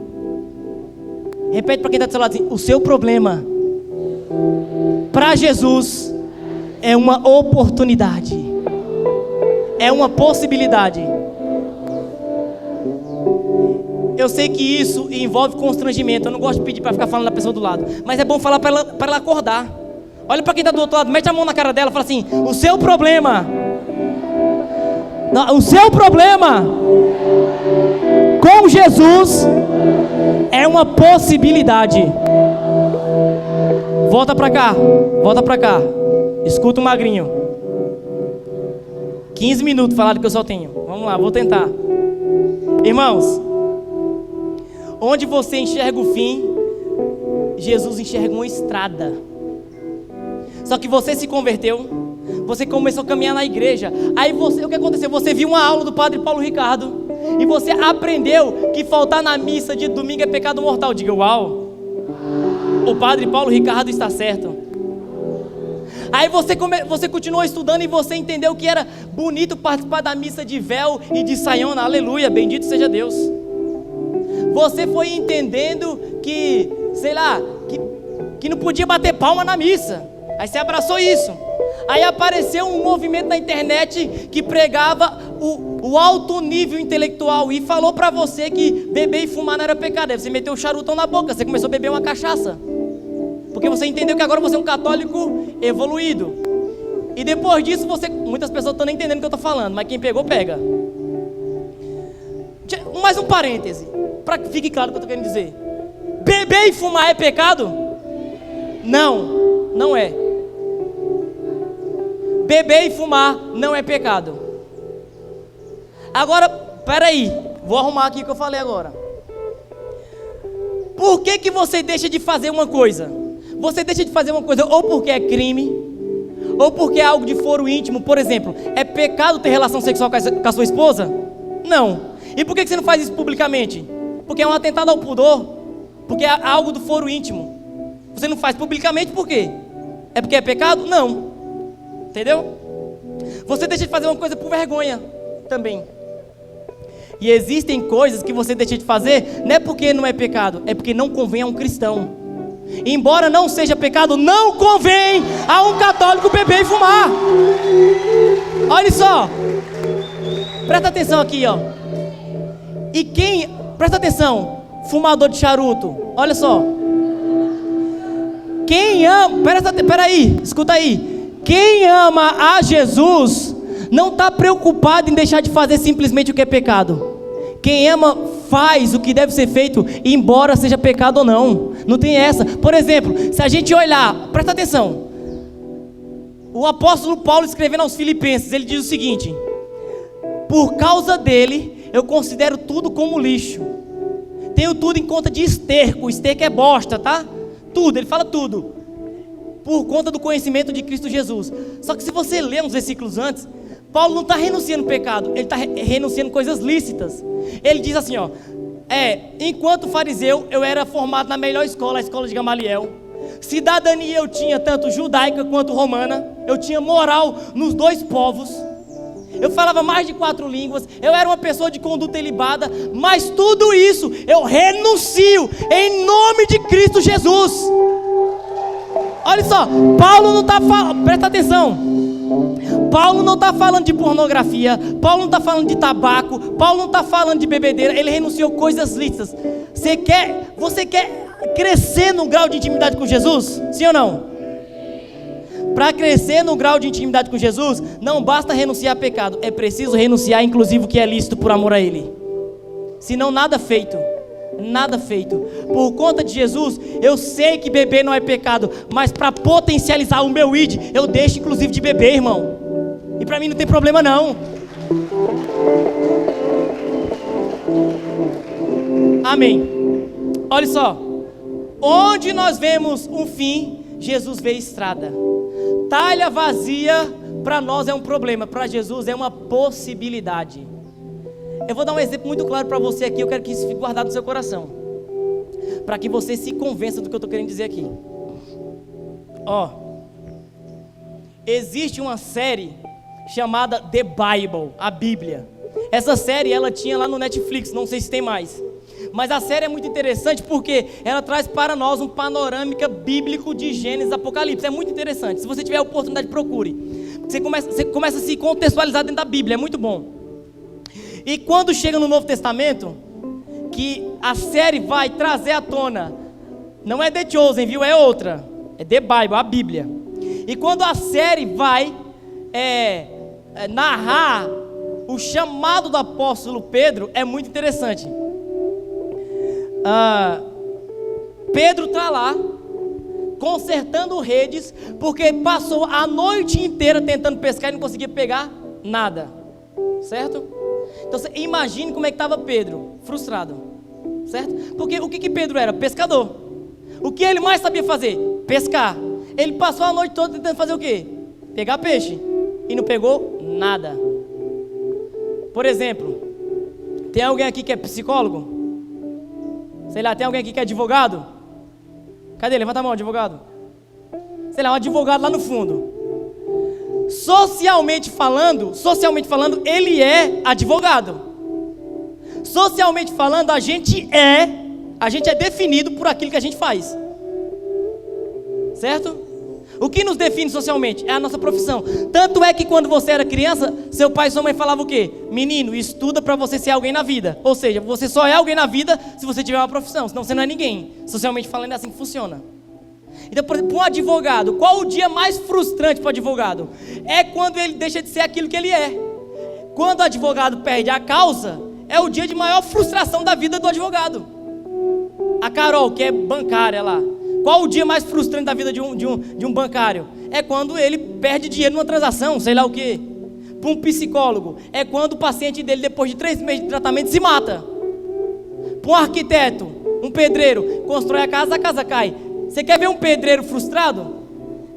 Repete para quem está do seu lado assim: o seu problema para Jesus é uma oportunidade, é uma possibilidade. Eu sei que isso envolve constrangimento. Eu não gosto de pedir para ficar falando da pessoa do lado, mas é bom falar para ela acordar. Olha para quem está do outro lado, mete a mão na cara dela e fala assim: o seu problema, não, o seu problema com Jesus é uma possibilidade. Volta para cá, volta para cá. Escuta o magrinho. 15 minutos falado que eu só tenho. Vamos lá, vou tentar. Irmãos, onde você enxerga o fim, Jesus enxerga uma estrada. Só que você se converteu, você começou a caminhar na igreja. Aí o que aconteceu? Você viu uma aula do Padre Paulo Ricardo e você aprendeu que faltar na missa de domingo é pecado mortal. Diga: uau, o Padre Paulo Ricardo está certo. Aí você continuou estudando e você entendeu que era bonito participar da missa de véu e de saiona. Aleluia, bendito seja Deus. Você foi entendendo que, sei lá, que não podia bater palma na missa. Aí você abraçou isso. Aí apareceu um movimento na internet que pregava o alto nível intelectual e falou pra você que beber e fumar não era pecado. Aí você meteu o charutão na boca, você começou a beber uma cachaça, porque você entendeu que agora você é um católico evoluído. E depois disso muitas pessoas estão nem entendendo o que eu estou falando, mas quem pegou, pega. Mais um parêntese, para que fique claro o que eu estou querendo dizer. Beber e fumar é pecado? Não, não é. Beber e fumar não é pecado. Agora, peraí, vou arrumar aqui o que eu falei agora. Por que você deixa de fazer uma coisa? Você deixa de fazer uma coisa ou porque é crime, ou porque é algo de foro íntimo. Por exemplo, é pecado ter relação sexual com a sua esposa? Não. E por que você não faz isso publicamente? Porque é um atentado ao pudor, porque é algo do foro íntimo. Você não faz publicamente por quê? É porque é pecado? Não. Entendeu? Você deixa de fazer uma coisa por vergonha também. E existem coisas que você deixa de fazer, não é porque não é pecado, é porque não convém a um cristão. Embora não seja pecado, não convém a um católico beber e fumar. Olha só, presta atenção aqui, ó. E quem, presta atenção, fumador de charuto, olha só. Quem ama, peraí, escuta aí. Quem ama a Jesus não está preocupado em deixar de fazer simplesmente o que é pecado. Quem ama faz o que deve ser feito, embora seja pecado ou não. Não tem essa. Por exemplo, se a gente olhar, presta atenção. O apóstolo Paulo escrevendo aos Filipenses, ele diz o seguinte: por causa dele, eu considero tudo como lixo. Tenho tudo em conta de esterco. Esterco é bosta, tá? Tudo, ele fala tudo. Por conta do conhecimento de Cristo Jesus. Só que se você ler uns versículos antes, Paulo não está renunciando ao pecado, ele está renunciando coisas lícitas. Ele diz assim, ó: enquanto fariseu, eu era formado na melhor escola, a escola de Gamaliel. Cidadania eu tinha tanto judaica quanto romana. Eu tinha moral nos dois povos. Eu falava mais de 4 línguas. Eu era uma pessoa de conduta ilibada. Mas tudo isso eu renuncio em nome de Cristo Jesus. Olha só, Paulo não está falando, presta atenção. Paulo não está falando de pornografia, Paulo não está falando de tabaco, Paulo não está falando de bebedeira. Ele renunciou coisas lícitas. Você quer crescer no grau de intimidade com Jesus? Sim ou não? Para crescer no grau de intimidade com Jesus, não basta renunciar a pecado, é preciso renunciar inclusive o que é lícito por amor a Ele. Senão nada feito. Nada feito. Por conta de Jesus, eu sei que beber não é pecado, mas para potencializar o meu id, eu deixo inclusive de beber, irmão. E para mim não tem problema não. Amém. Olha só. Onde nós vemos um fim, Jesus vê estrada. Talha vazia para nós é um problema, para Jesus é uma possibilidade. Eu vou dar um exemplo muito claro para você aqui. Eu quero que isso fique guardado no seu coração, para que você se convença do que eu estou querendo dizer aqui. Existe uma série chamada The Bible, a Bíblia. Essa série ela tinha lá no Netflix, não sei se tem mais. Mas a série é muito interessante porque ela traz para nós um panorâmica bíblico de Gênesis e Apocalipse. É muito interessante. Se você tiver a oportunidade, procure. Você começa a se contextualizar dentro da Bíblia, é muito bom. E quando chega no Novo Testamento, que a série vai trazer à tona, não é The Chosen, viu? É outra. É The Bible, a Bíblia. E quando a série vai narrar o chamado do apóstolo Pedro, é muito interessante. Pedro está lá, consertando redes, porque passou a noite inteira tentando pescar e não conseguia pegar nada. Certo? Então você imagine como é que estava Pedro, frustrado, certo? Porque o que Pedro era? Pescador. O que ele mais sabia fazer? Pescar. Ele passou a noite toda tentando fazer o quê? Pegar peixe. E não pegou nada. Por exemplo, tem alguém aqui que é psicólogo? Sei lá, tem alguém aqui que é advogado? Cadê? Levanta a mão, advogado. Sei lá, um advogado lá no fundo. Socialmente falando, ele é advogado. Socialmente falando, a gente é definido por aquilo que a gente faz. Certo? O que nos define socialmente é a nossa profissão. Tanto é que quando você era criança, seu pai e sua mãe falavam o quê? Menino, estuda para você ser alguém na vida. Ou seja, você só é alguém na vida se você tiver uma profissão, senão você não é ninguém. Socialmente falando, é assim que funciona. Então, por exemplo, um advogado, qual o dia mais frustrante para o advogado? É quando ele deixa de ser aquilo que ele é. Quando o advogado perde a causa, é o dia de maior frustração da vida do advogado. A Carol, que é bancária lá, qual o dia mais frustrante da vida de um bancário? É quando ele perde dinheiro numa transação, sei lá o quê. Para um psicólogo, é quando o paciente dele, depois de 3 meses de tratamento, se mata. Para um arquiteto, um pedreiro, constrói a casa cai. Você quer ver um pedreiro frustrado?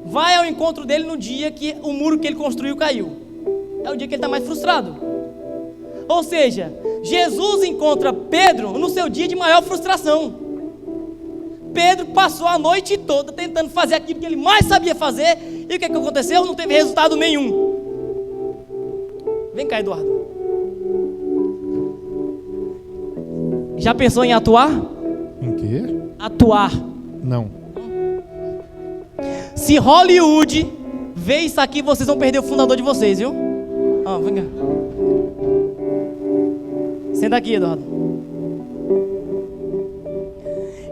Vai ao encontro dele no dia que o muro que ele construiu caiu. É o dia que ele está mais frustrado. Ou seja, Jesus encontra Pedro no seu dia de maior frustração. Pedro passou a noite toda tentando fazer aquilo que ele mais sabia fazer. E o que aconteceu? Não teve resultado nenhum. Vem cá, Eduardo. Já pensou em atuar? Em quê? Atuar. Não. Se Hollywood ver isso aqui, vocês vão perder o fundador de vocês, viu? Ó, vem cá. Senta aqui, Eduardo.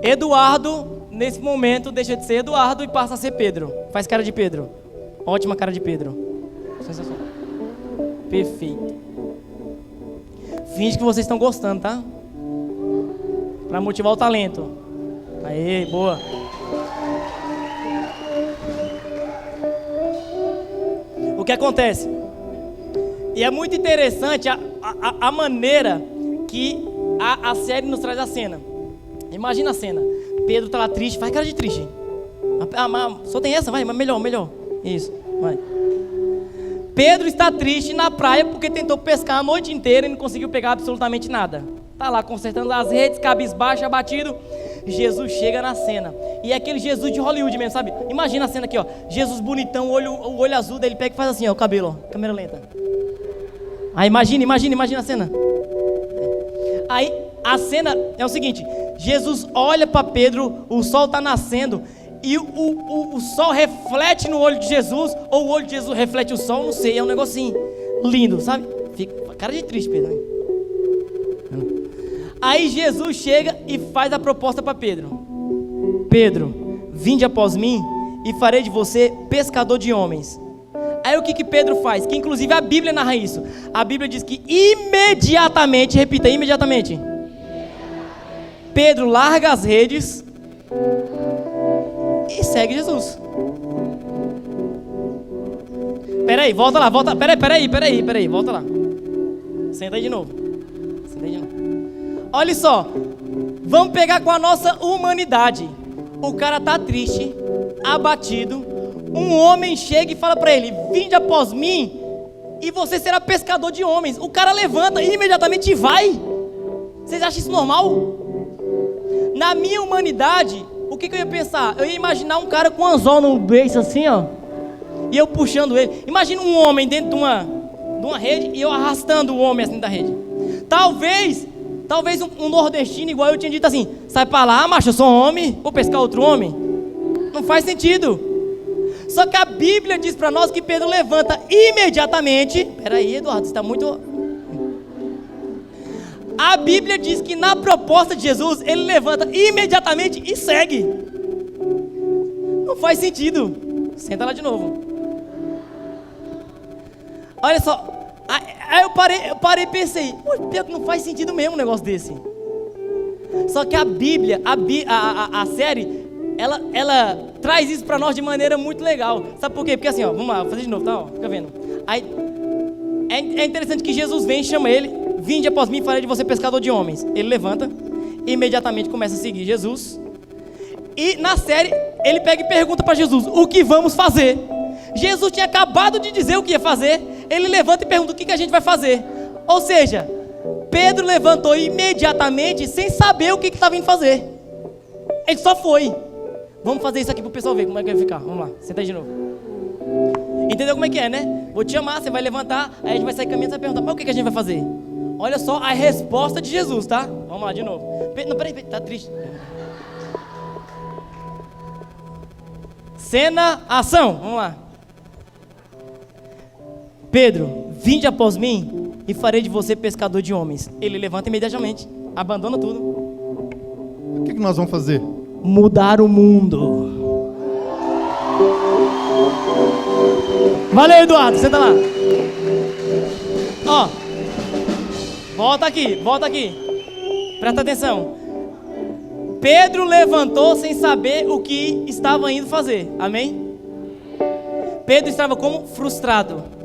Eduardo, nesse momento, deixa de ser Eduardo e passa a ser Pedro. Faz cara de Pedro. Ótima cara de Pedro. Sensacional. Perfeito. Finge que vocês estão gostando, tá? Pra motivar o talento. Aê, boa. O que acontece? E é muito interessante a maneira que a série nos traz a cena. Imagina a cena. Pedro tá lá triste, faz cara de triste. Só tem essa, vai, mas melhor. Isso, vai. Pedro está triste na praia porque tentou pescar a noite inteira e não conseguiu pegar absolutamente nada. Tá lá consertando as redes, cabisbaixo, abatido. Jesus chega na cena. E é aquele Jesus de Hollywood mesmo, sabe? Imagina a cena aqui, ó. Jesus bonitão, o olho azul, daí ele pega e faz assim, ó, o cabelo, ó, câmera lenta. Aí imagina a cena. Aí a cena é o seguinte: Jesus olha para Pedro, o sol está nascendo e o sol reflete no olho de Jesus, ou o olho de Jesus reflete o sol, não sei, é um negocinho lindo, sabe? Fica cara de triste, Pedro, né? Aí Jesus chega e faz a proposta para Pedro: Pedro, vinde após mim e farei de você pescador de homens. Aí o que Pedro faz? Que inclusive a Bíblia narra isso. A Bíblia diz que imediatamente, repita, imediatamente, Pedro larga as redes e segue Jesus. Peraí, volta lá, peraí, volta lá. Senta aí de novo. Olha só, vamos pegar com a nossa humanidade. O cara tá triste, abatido. Um homem chega e fala para ele: vinde após mim e você será pescador de homens. O cara levanta e imediatamente vai. Vocês acham isso normal? Na minha humanidade, o que eu ia pensar? Eu ia imaginar um cara com um anzol no beiço assim, ó, e eu puxando ele. Imagina um homem dentro de uma rede e eu arrastando o homem assim da rede. Talvez um nordestino igual eu tinha dito assim: sai pra lá, macho, eu sou homem, vou pescar outro homem. Não faz sentido. Só que a Bíblia diz para nós que Pedro levanta imediatamente. Peraí, Eduardo, você está muito... A Bíblia diz que na proposta de Jesus, ele levanta imediatamente e segue. Não faz sentido. Senta lá de novo. Olha só. Aí eu parei e pensei: Pedro, não faz sentido mesmo um negócio desse. Só que a Bíblia, a série, ela traz isso pra nós de maneira muito legal. Sabe por quê? Porque assim, ó, vamos lá, vou fazer de novo, tá? Ó, fica vendo. Aí, é interessante que Jesus vem e chama ele: vinde após mim e farei de você pescador de homens. Ele levanta, imediatamente começa a seguir Jesus. E na série, ele pega e pergunta pra Jesus: o que vamos fazer? Jesus tinha acabado de dizer o que ia fazer. Ele levanta e pergunta: o que a gente vai fazer? Ou seja, Pedro levantou imediatamente sem saber o que estava indo fazer. Ele só foi. Vamos fazer isso aqui pro pessoal ver como é que vai ficar. Vamos lá, senta aí de novo. Entendeu como é que é, né? Vou te chamar, você vai levantar, aí a gente vai sair caminhando e vai perguntar: mas o que a gente vai fazer? Olha só a resposta de Jesus, tá? Vamos lá, de novo. Não, peraí, tá triste. Cena, ação, vamos lá. Pedro, vinde após mim e farei de você pescador de homens. Ele levanta imediatamente, abandona tudo. O que nós vamos fazer? Mudar o mundo. Valeu, Eduardo, senta lá. Ó, volta aqui. Presta atenção. Pedro levantou sem saber o que estava indo fazer. Amém? Pedro estava como? Frustrado.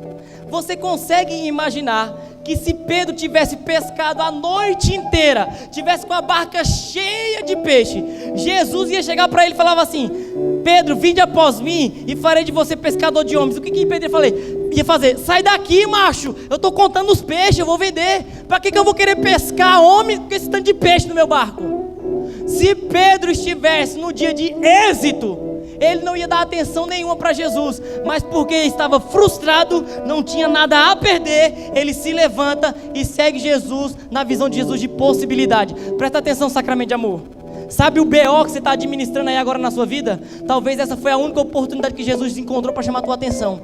Você consegue imaginar que que se Pedro tivesse pescado a noite inteira, tivesse com a barca cheia de peixe, Jesus ia chegar para ele e falava assim: Pedro, vinde após mim e farei de você pescador de homens. O que Pedro ia fazer? Sai daqui, macho, eu estou contando os peixes, eu vou vender. Para que eu vou querer pescar homem com esse tanto de peixe no meu barco? Se Pedro estivesse no dia de êxito, ele não ia dar atenção nenhuma para Jesus, mas porque estava frustrado, não tinha nada a perder, ele se levanta e segue Jesus na visão de Jesus de possibilidade. Presta atenção, sacramento de amor. Sabe o BO que você está administrando aí agora na sua vida? Talvez essa foi a única oportunidade que Jesus encontrou para chamar a tua atenção.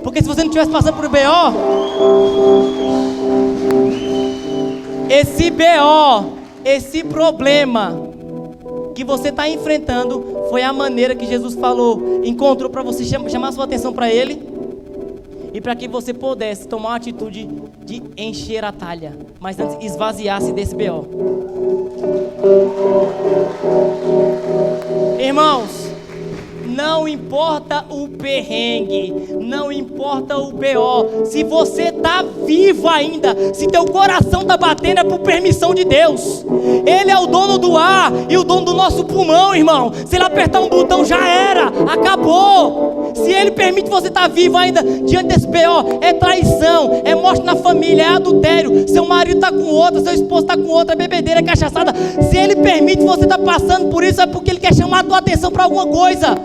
Porque se você não estivesse passando por o BO, esse problema que você está enfrentando foi a maneira que Jesus encontrou para você chamar a sua atenção para Ele e para que você pudesse tomar uma atitude de encher a talha, mas antes esvaziasse desse BO. Irmãos, não importa o perrengue, não importa o BO, se você está vivo ainda, se teu coração está batendo, é por permissão de Deus. Ele é o dono do ar e o dono do nosso pulmão, irmão. Se ele apertar um botão, já era, acabou. Se ele permite você estar vivo ainda diante desse BO, é traição, é morte na família, é adultério, seu marido está com outra, seu esposo está com outra, é bebedeira, é cachaçada. Se ele permite você estar passando por isso, é porque ele quer chamar a tua atenção para alguma coisa.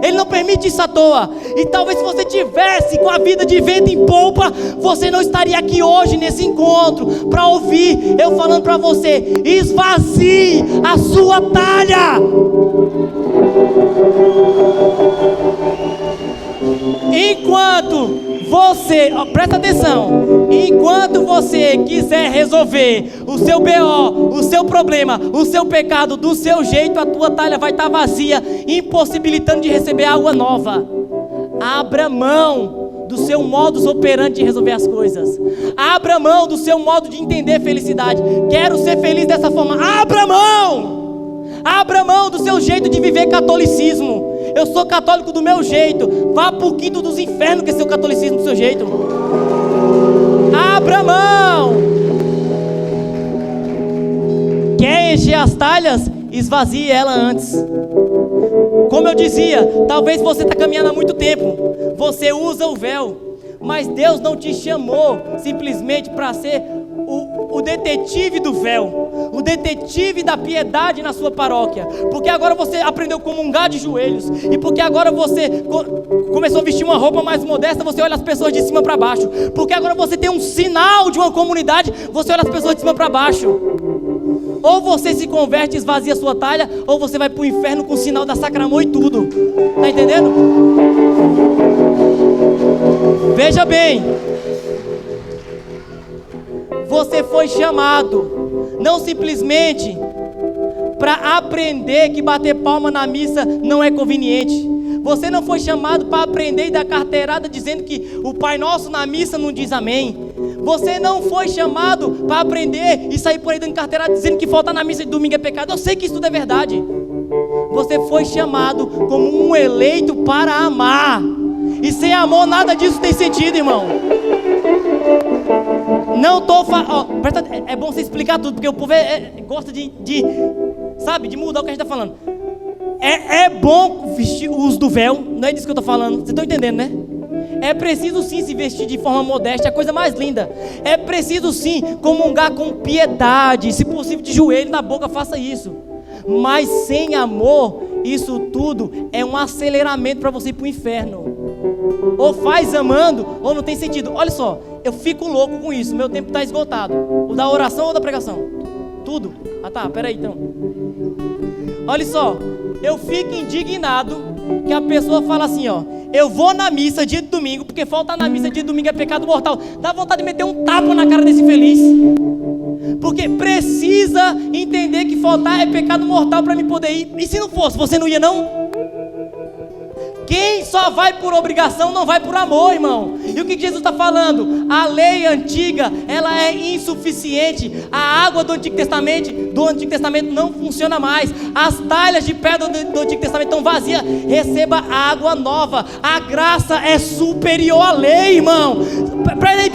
Ele não permite isso à toa. E talvez se você tivesse com a vida de vento em polpa, você não estaria aqui hoje nesse encontro para ouvir eu falando para você: esvazie a sua talha. Enquanto você, presta atenção, enquanto você quiser resolver o seu BO, o seu problema, o seu pecado do seu jeito, a tua talha vai estar vazia, impossibilitando de receber água nova. Abra mão do seu modus operandi de resolver as coisas. Abra mão do seu modo de entender felicidade. Quero ser feliz dessa forma. Abra mão! Abra mão do seu jeito de viver catolicismo. Eu sou católico do meu jeito. Vá pro quinto dos infernos com esse seu catolicismo do seu jeito. Abra mão. Quer encher as talhas? Esvazie ela antes. Como eu dizia, talvez você está caminhando há muito tempo. Você usa o véu, mas Deus não te chamou simplesmente para ser o detetive do véu, o detetive da piedade na sua paróquia, porque agora você aprendeu a comungar de joelhos, e porque agora você começou a vestir uma roupa mais modesta, você olha as pessoas de cima para baixo, porque agora você tem um sinal de uma comunidade, você olha as pessoas de cima para baixo. Ou você se converte e esvazia a sua talha, ou você vai para o inferno com o sinal da Sacramor e tudo. Tá entendendo? Veja bem, você foi chamado não simplesmente para aprender que bater palma na missa não é conveniente. Você não foi chamado para aprender e dar carteirada dizendo que o Pai Nosso na missa não diz amém. Você não foi chamado para aprender e sair por aí dando carteirada dizendo que faltar na missa de domingo é pecado. Eu sei que isso tudo é verdade. Você foi chamado como um eleito para amar. E sem amor nada disso tem sentido, irmão. Não estou falando. É bom você explicar tudo, porque o povo gosta de mudar o que a gente está falando. É bom vestir o uso do véu, não é disso que eu estou falando. Vocês estão entendendo, né? É preciso sim se vestir de forma modesta, é a coisa mais linda. É preciso sim comungar com piedade, se possível de joelho na boca, faça isso. Mas sem amor, isso tudo é um aceleramento para você ir para o inferno. Ou faz amando, ou não tem sentido. Olha só, eu fico louco com isso, meu tempo está esgotado. O da oração ou da pregação? Tudo? Ah tá, peraí então. Olha só, eu fico indignado que a pessoa fala assim, ó: eu vou na missa dia de domingo, porque faltar na missa dia de domingo é pecado mortal. Dá vontade de meter um tapa na cara desse infeliz. Porque precisa entender que faltar é pecado mortal para mim poder ir. E se não fosse, você não ia não? Quem só vai por obrigação não vai por amor, irmão. E o que Jesus está falando? A lei antiga, ela é insuficiente. A água do Antigo Testamento não funciona mais. As talhas de pedra do Antigo Testamento estão vazias. Receba água nova. A graça é superior à lei, irmão. Peraí,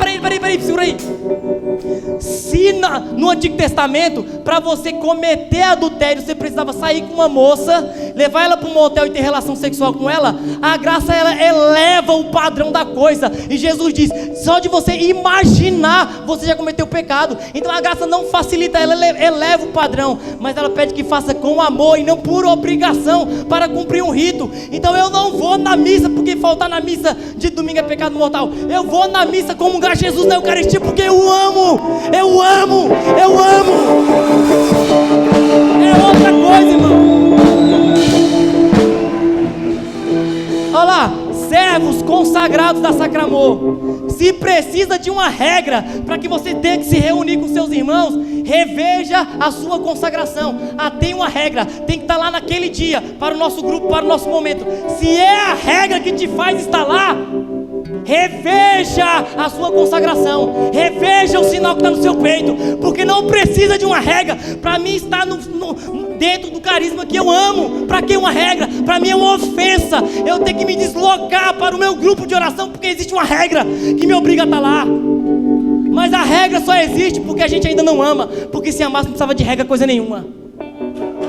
segura aí. Se no Antigo Testamento, para você cometer adultério, você precisava sair com uma moça, levar ela para um motel e ter relação sexual com ela, a graça, ela eleva o padrão da coisa. E Jesus diz, só de você imaginar, você já cometeu pecado. Então a graça não facilita, ela eleva o padrão, mas ela pede que faça com amor e não por obrigação, para cumprir um rito. Então eu não vou na missa porque faltar na missa de domingo é pecado mortal. Eu vou na missa comungar Jesus na Eucaristia porque eu amo. É outra coisa, irmão. Olha lá, servos consagrados da Sacramor. Se precisa de uma regra para que você tenha que se reunir com seus irmãos, reveja a sua consagração. Tem uma regra, tem que estar lá naquele dia, para o nosso grupo, para o nosso momento. Se é a regra que te faz estar lá, reveja a sua consagração, reveja o sinal que está no seu peito, porque não precisa de uma regra. Para mim estar dentro do carisma que eu amo, para que uma regra? Para mim é uma ofensa eu ter que me deslocar para o meu grupo de oração, porque existe uma regra que me obriga a estar lá. Mas a regra só existe porque a gente ainda não ama, porque se amasse não precisava de regra coisa nenhuma.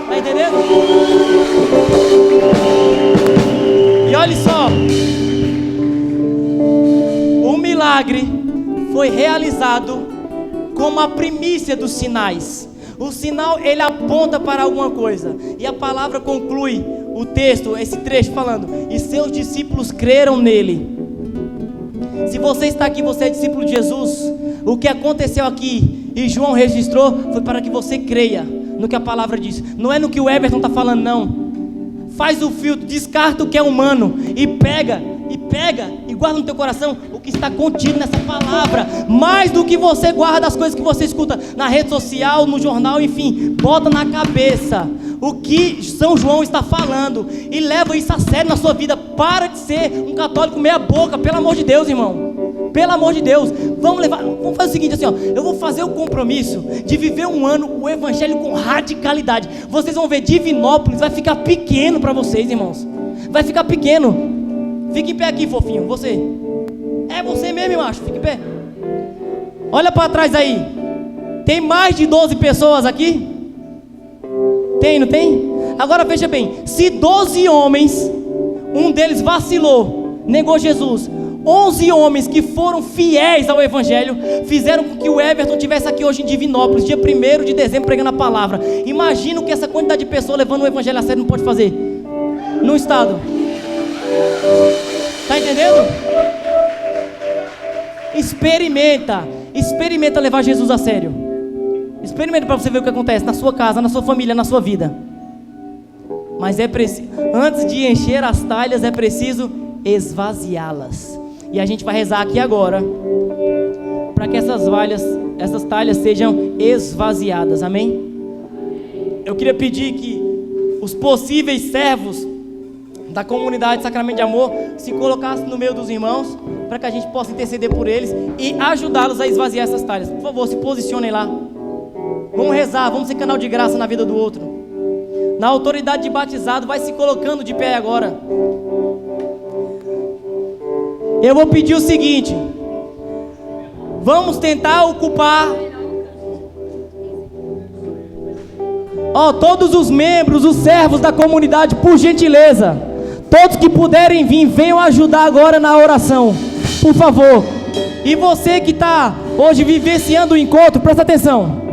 Tá entendendo? E olha só, o milagre foi realizado como a primícia dos sinais. O sinal, ele aponta para alguma coisa. E a palavra conclui o texto, esse trecho falando: e seus discípulos creram nele. Se você está aqui, você é discípulo de Jesus, o que aconteceu aqui e João registrou foi para que você creia no que a palavra diz. Não é no que o Everton está falando, não. Faz o filtro, descarta o que é humano e pega e guarda no teu coração o que está contido nessa palavra. Mais do que você guarda as coisas que você escuta na rede social, no jornal, enfim, bota na cabeça o que São João está falando e leva isso a sério na sua vida. Para de ser um católico meia boca, pelo amor de Deus, irmão. Pelo amor de Deus, vamos fazer o seguinte assim, ó, eu vou fazer o compromisso de viver um ano o evangelho com radicalidade. Vocês vão ver, Divinópolis vai ficar pequeno para vocês, irmãos. Vai ficar pequeno. Fica em pé aqui, fofinho, você. É você mesmo, macho, fica em pé. Olha para trás aí. Tem mais de 12 pessoas aqui? Tem, não tem? Agora veja bem, se 12 homens, um deles vacilou, negou Jesus, 11 homens que foram fiéis ao evangelho fizeram com que o Everton estivesse aqui hoje em Divinópolis, dia 1º de dezembro, pregando a palavra. Imagina o que essa quantidade de pessoas levando o evangelho a sério não pode fazer no estado. Tá entendendo? Experimenta levar Jesus a sério. Experimenta para você ver o que acontece na sua casa, na sua família, na sua vida. Mas é preciso, antes de encher as talhas, é preciso esvaziá-las. E a gente vai rezar aqui agora para que essas talhas sejam esvaziadas, amém? Eu queria pedir que os possíveis servos da comunidade Sacramento de Amor se colocassem no meio dos irmãos, para que a gente possa interceder por eles e ajudá-los a esvaziar essas talhas. Por favor, se posicionem lá. Vamos rezar, vamos ser canal de graça na vida do outro. Na autoridade de batizado, vai se colocando de pé agora. Eu vou pedir o seguinte: vamos tentar ocupar todos os membros, os servos da comunidade, por gentileza. Todos que puderem vir, venham ajudar agora na oração, por favor. E você que está hoje vivenciando o encontro, presta atenção.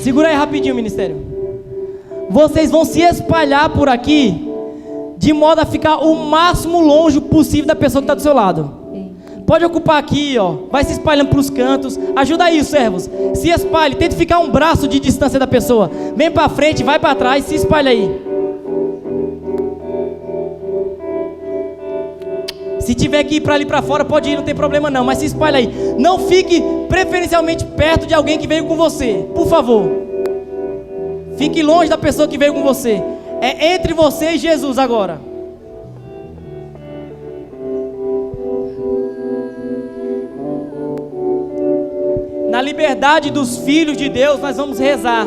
Segura aí rapidinho, ministério. Vocês vão se espalhar por aqui, de modo a ficar o máximo longe possível da pessoa que está do seu lado. Pode ocupar aqui, ó. Vai se espalhando para os cantos. Ajuda aí, servos. Se espalhe, tente ficar um braço de distância da pessoa. Vem para frente, vai para trás, se espalha aí. Se tiver que ir para ali para fora, pode ir, não tem problema não, mas se espalha aí. Não fique preferencialmente perto de alguém que veio com você, por favor. Fique longe da pessoa que veio com você. É entre você e Jesus agora. na liberdade dos filhos de Deus, nós vamos rezar,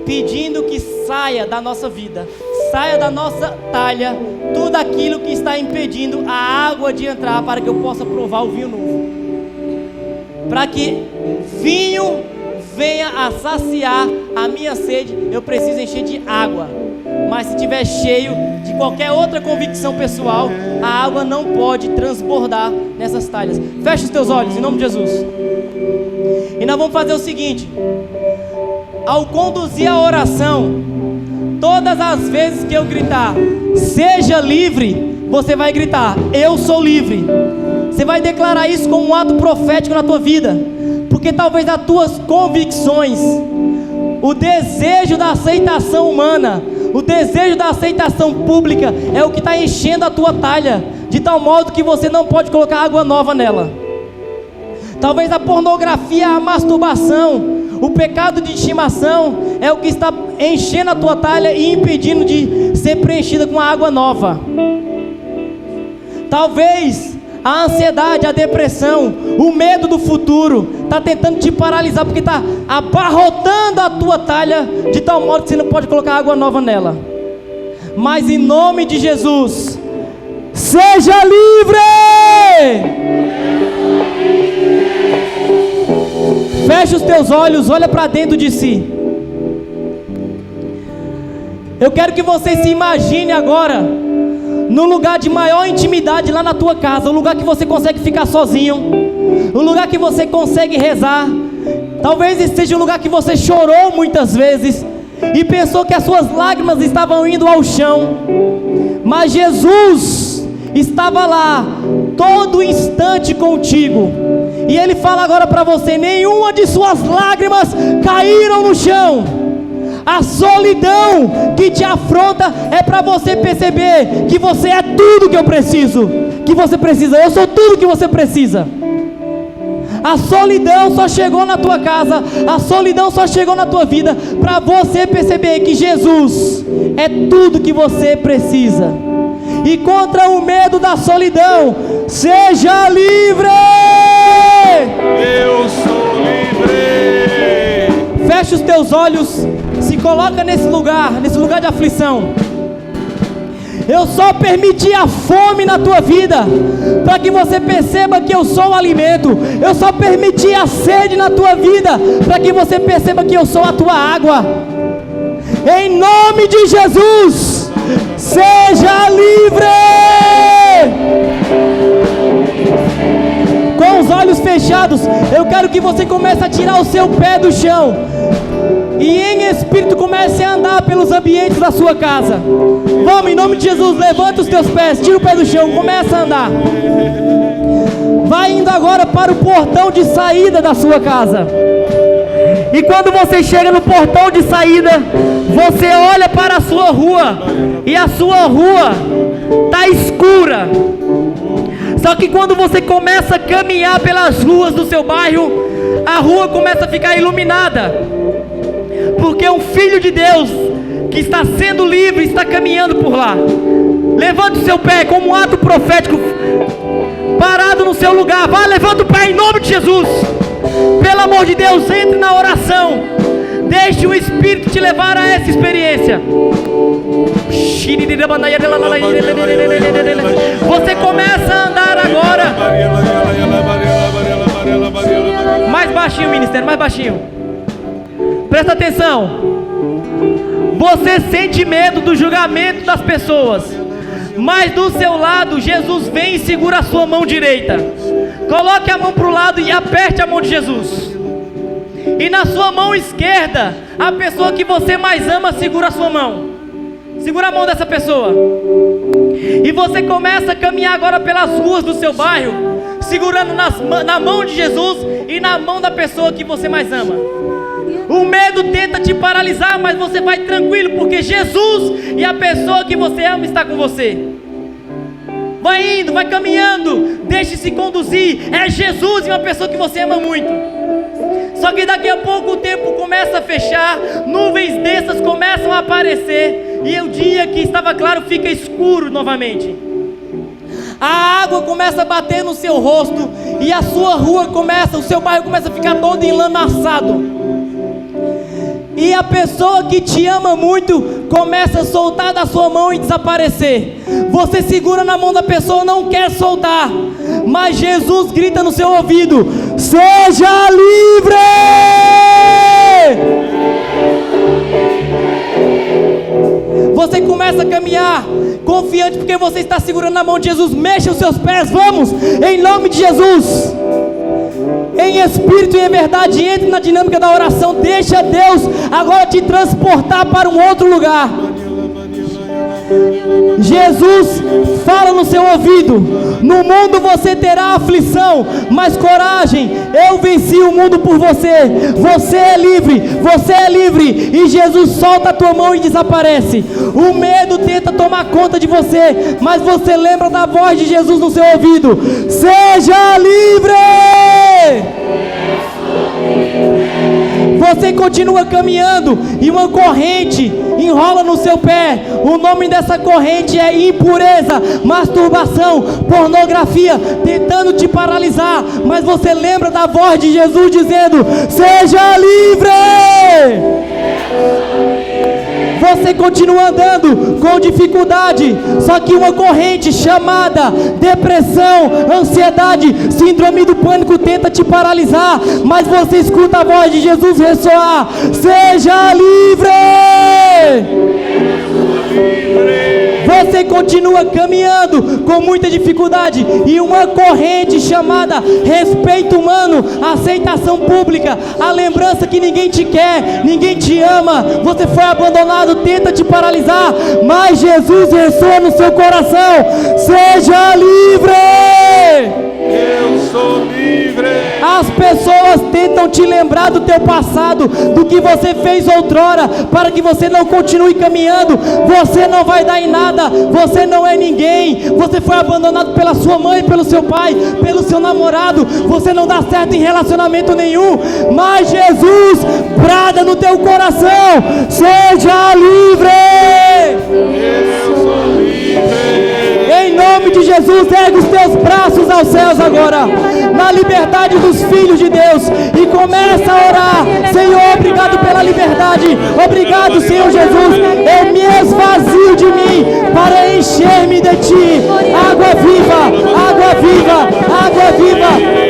pedindo que saia da nossa vida, saia da nossa talha, tudo aquilo que está impedindo a água de entrar, para que eu possa provar o vinho novo, para que vinho venha a saciar a minha sede. Eu preciso encher de água, mas se estiver cheio de qualquer outra convicção pessoal, a água não pode transbordar nessas talhas. Feche os teus olhos, em nome de Jesus. E nós vamos fazer o seguinte: ao conduzir a oração, todas as vezes que eu gritar, seja livre, você vai gritar, eu sou livre. Você vai declarar isso como um ato profético na tua vida, porque talvez as tuas convicções, o desejo da aceitação humana, o desejo da aceitação pública é o que está enchendo a tua talha, de tal modo que você não pode colocar água nova nela. Talvez a pornografia, a masturbação, o pecado de estimação é o que está enchendo a tua talha e impedindo de ser preenchida com a água nova. Talvez a ansiedade, a depressão, o medo do futuro está tentando te paralisar, porque está abarrotando a tua talha de tal modo que você não pode colocar água nova nela. Mas em nome de Jesus, seja livre! Feche os teus olhos, olha para dentro de si. Eu quero que você se imagine agora no lugar de maior intimidade lá na tua casa, um lugar que você consegue ficar sozinho, um lugar que você consegue rezar. Talvez esse seja um lugar que você chorou muitas vezes e pensou que as suas lágrimas estavam indo ao chão, mas Jesus estava lá todo instante contigo, e Ele fala agora para você: nenhuma de suas lágrimas caíram no chão. A solidão que te afronta é para você perceber que você é tudo que eu preciso, que você precisa. Eu sou tudo que você precisa. A solidão só chegou na tua casa, a solidão só chegou na tua vida para você perceber que Jesus é tudo que você precisa. E contra o medo da solidão, seja livre! Eu sou livre! Feche os teus olhos, se coloca nesse lugar de aflição. Eu só permiti a fome na tua vida para que você perceba que eu sou o alimento. Eu só permiti a sede na tua vida para que você perceba que eu sou a tua água. Em nome de Jesus, seja livre! Com os olhos fechados, eu quero que você comece a tirar o seu pé do chão e em espírito comece a andar pelos ambientes da sua casa. Vamos, em nome de Jesus, levanta os teus pés, tira o pé do chão, começa a andar. Vai indo agora para o portão de saída da sua casa. E quando você chega no portão de saída, você olha para a sua rua, e a sua rua está escura. Só que quando você começa a caminhar pelas ruas do seu bairro, a rua começa a ficar iluminada, porque um filho de Deus que está sendo livre está caminhando por lá. Levanta o seu pé como um ato profético, parado no seu lugar. Vai, levanta o pé em nome de Jesus. Pelo amor de Deus, entre na oração. Deixe o Espírito te levar a essa experiência. Você começa a andar agora. Mais baixinho, ministério, mais baixinho. Presta atenção. Você sente medo do julgamento das pessoas, mas do seu lado Jesus vem e segura a sua mão direita. Coloque a mão para o lado e aperte a mão de Jesus. E na sua mão esquerda, a pessoa que você mais ama segura a sua mão. Segura a mão dessa pessoa. E você começa a caminhar agora pelas ruas do seu bairro, segurando na mão de Jesus e na mão da pessoa que você mais ama. O medo tenta te paralisar, mas você vai tranquilo, porque Jesus e a pessoa que você ama está com você. Vai indo, vai caminhando, deixe-se conduzir. É Jesus e uma pessoa que você ama muito. Só que daqui a pouco o tempo começa a fechar, nuvens densas começam a aparecer, e o dia que estava claro fica escuro novamente. A água começa a bater no seu rosto e a sua rua começa, o seu bairro começa a ficar todo enlamaçado. E a pessoa que te ama muito começa a soltar da sua mão e desaparecer. Você segura na mão da pessoa, não quer soltar, mas Jesus grita no seu ouvido: seja livre! Você começa a caminhar confiante porque você está segurando na mão de Jesus. Mexa os seus pés, vamos, em nome de Jesus. Em espírito e em verdade, entre na dinâmica da oração. Deixa Deus agora te transportar para um outro lugar. Jesus fala no seu ouvido: no mundo você terá aflição, mas coragem, eu venci o mundo por você. Você é livre, você é livre. E Jesus solta a tua mão e desaparece. O medo tenta tomar conta de você, mas você lembra da voz de Jesus no seu ouvido: seja livre! Você continua caminhando e uma corrente enrola no seu pé. O nome dessa corrente é impureza, masturbação, pornografia, tentando te paralisar. Mas você lembra da voz de Jesus dizendo: seja livre! Você continua andando com dificuldade, só que uma corrente chamada depressão, ansiedade, síndrome do pânico tenta te paralisar, mas você escuta a voz de Jesus ressoar: seja livre! Você continua caminhando com muita dificuldade e uma corrente chamada respeito humano, aceitação pública, a lembrança que ninguém te quer, ninguém te ama, você foi abandonado, tenta te paralisar, mas Jesus ressoa no seu coração: seja livre! Eu sou livre. As pessoas tentam te lembrar do teu passado, do que você fez outrora, para que você não continue caminhando. Você não vai dar em nada, você não é ninguém, você foi abandonado pela sua mãe, pelo seu pai, pelo seu namorado, você não dá certo em relacionamento nenhum, mas Jesus brada no teu coração: seja livre! Eu sou livre. Em nome de Jesus, ergue os teus braços aos céus agora, na liberdade dos filhos de Deus, e começa a orar: Senhor, obrigado pela liberdade, obrigado, Senhor Jesus, eu me esvazio de mim para encher-me de Ti. Água viva, água viva, água viva.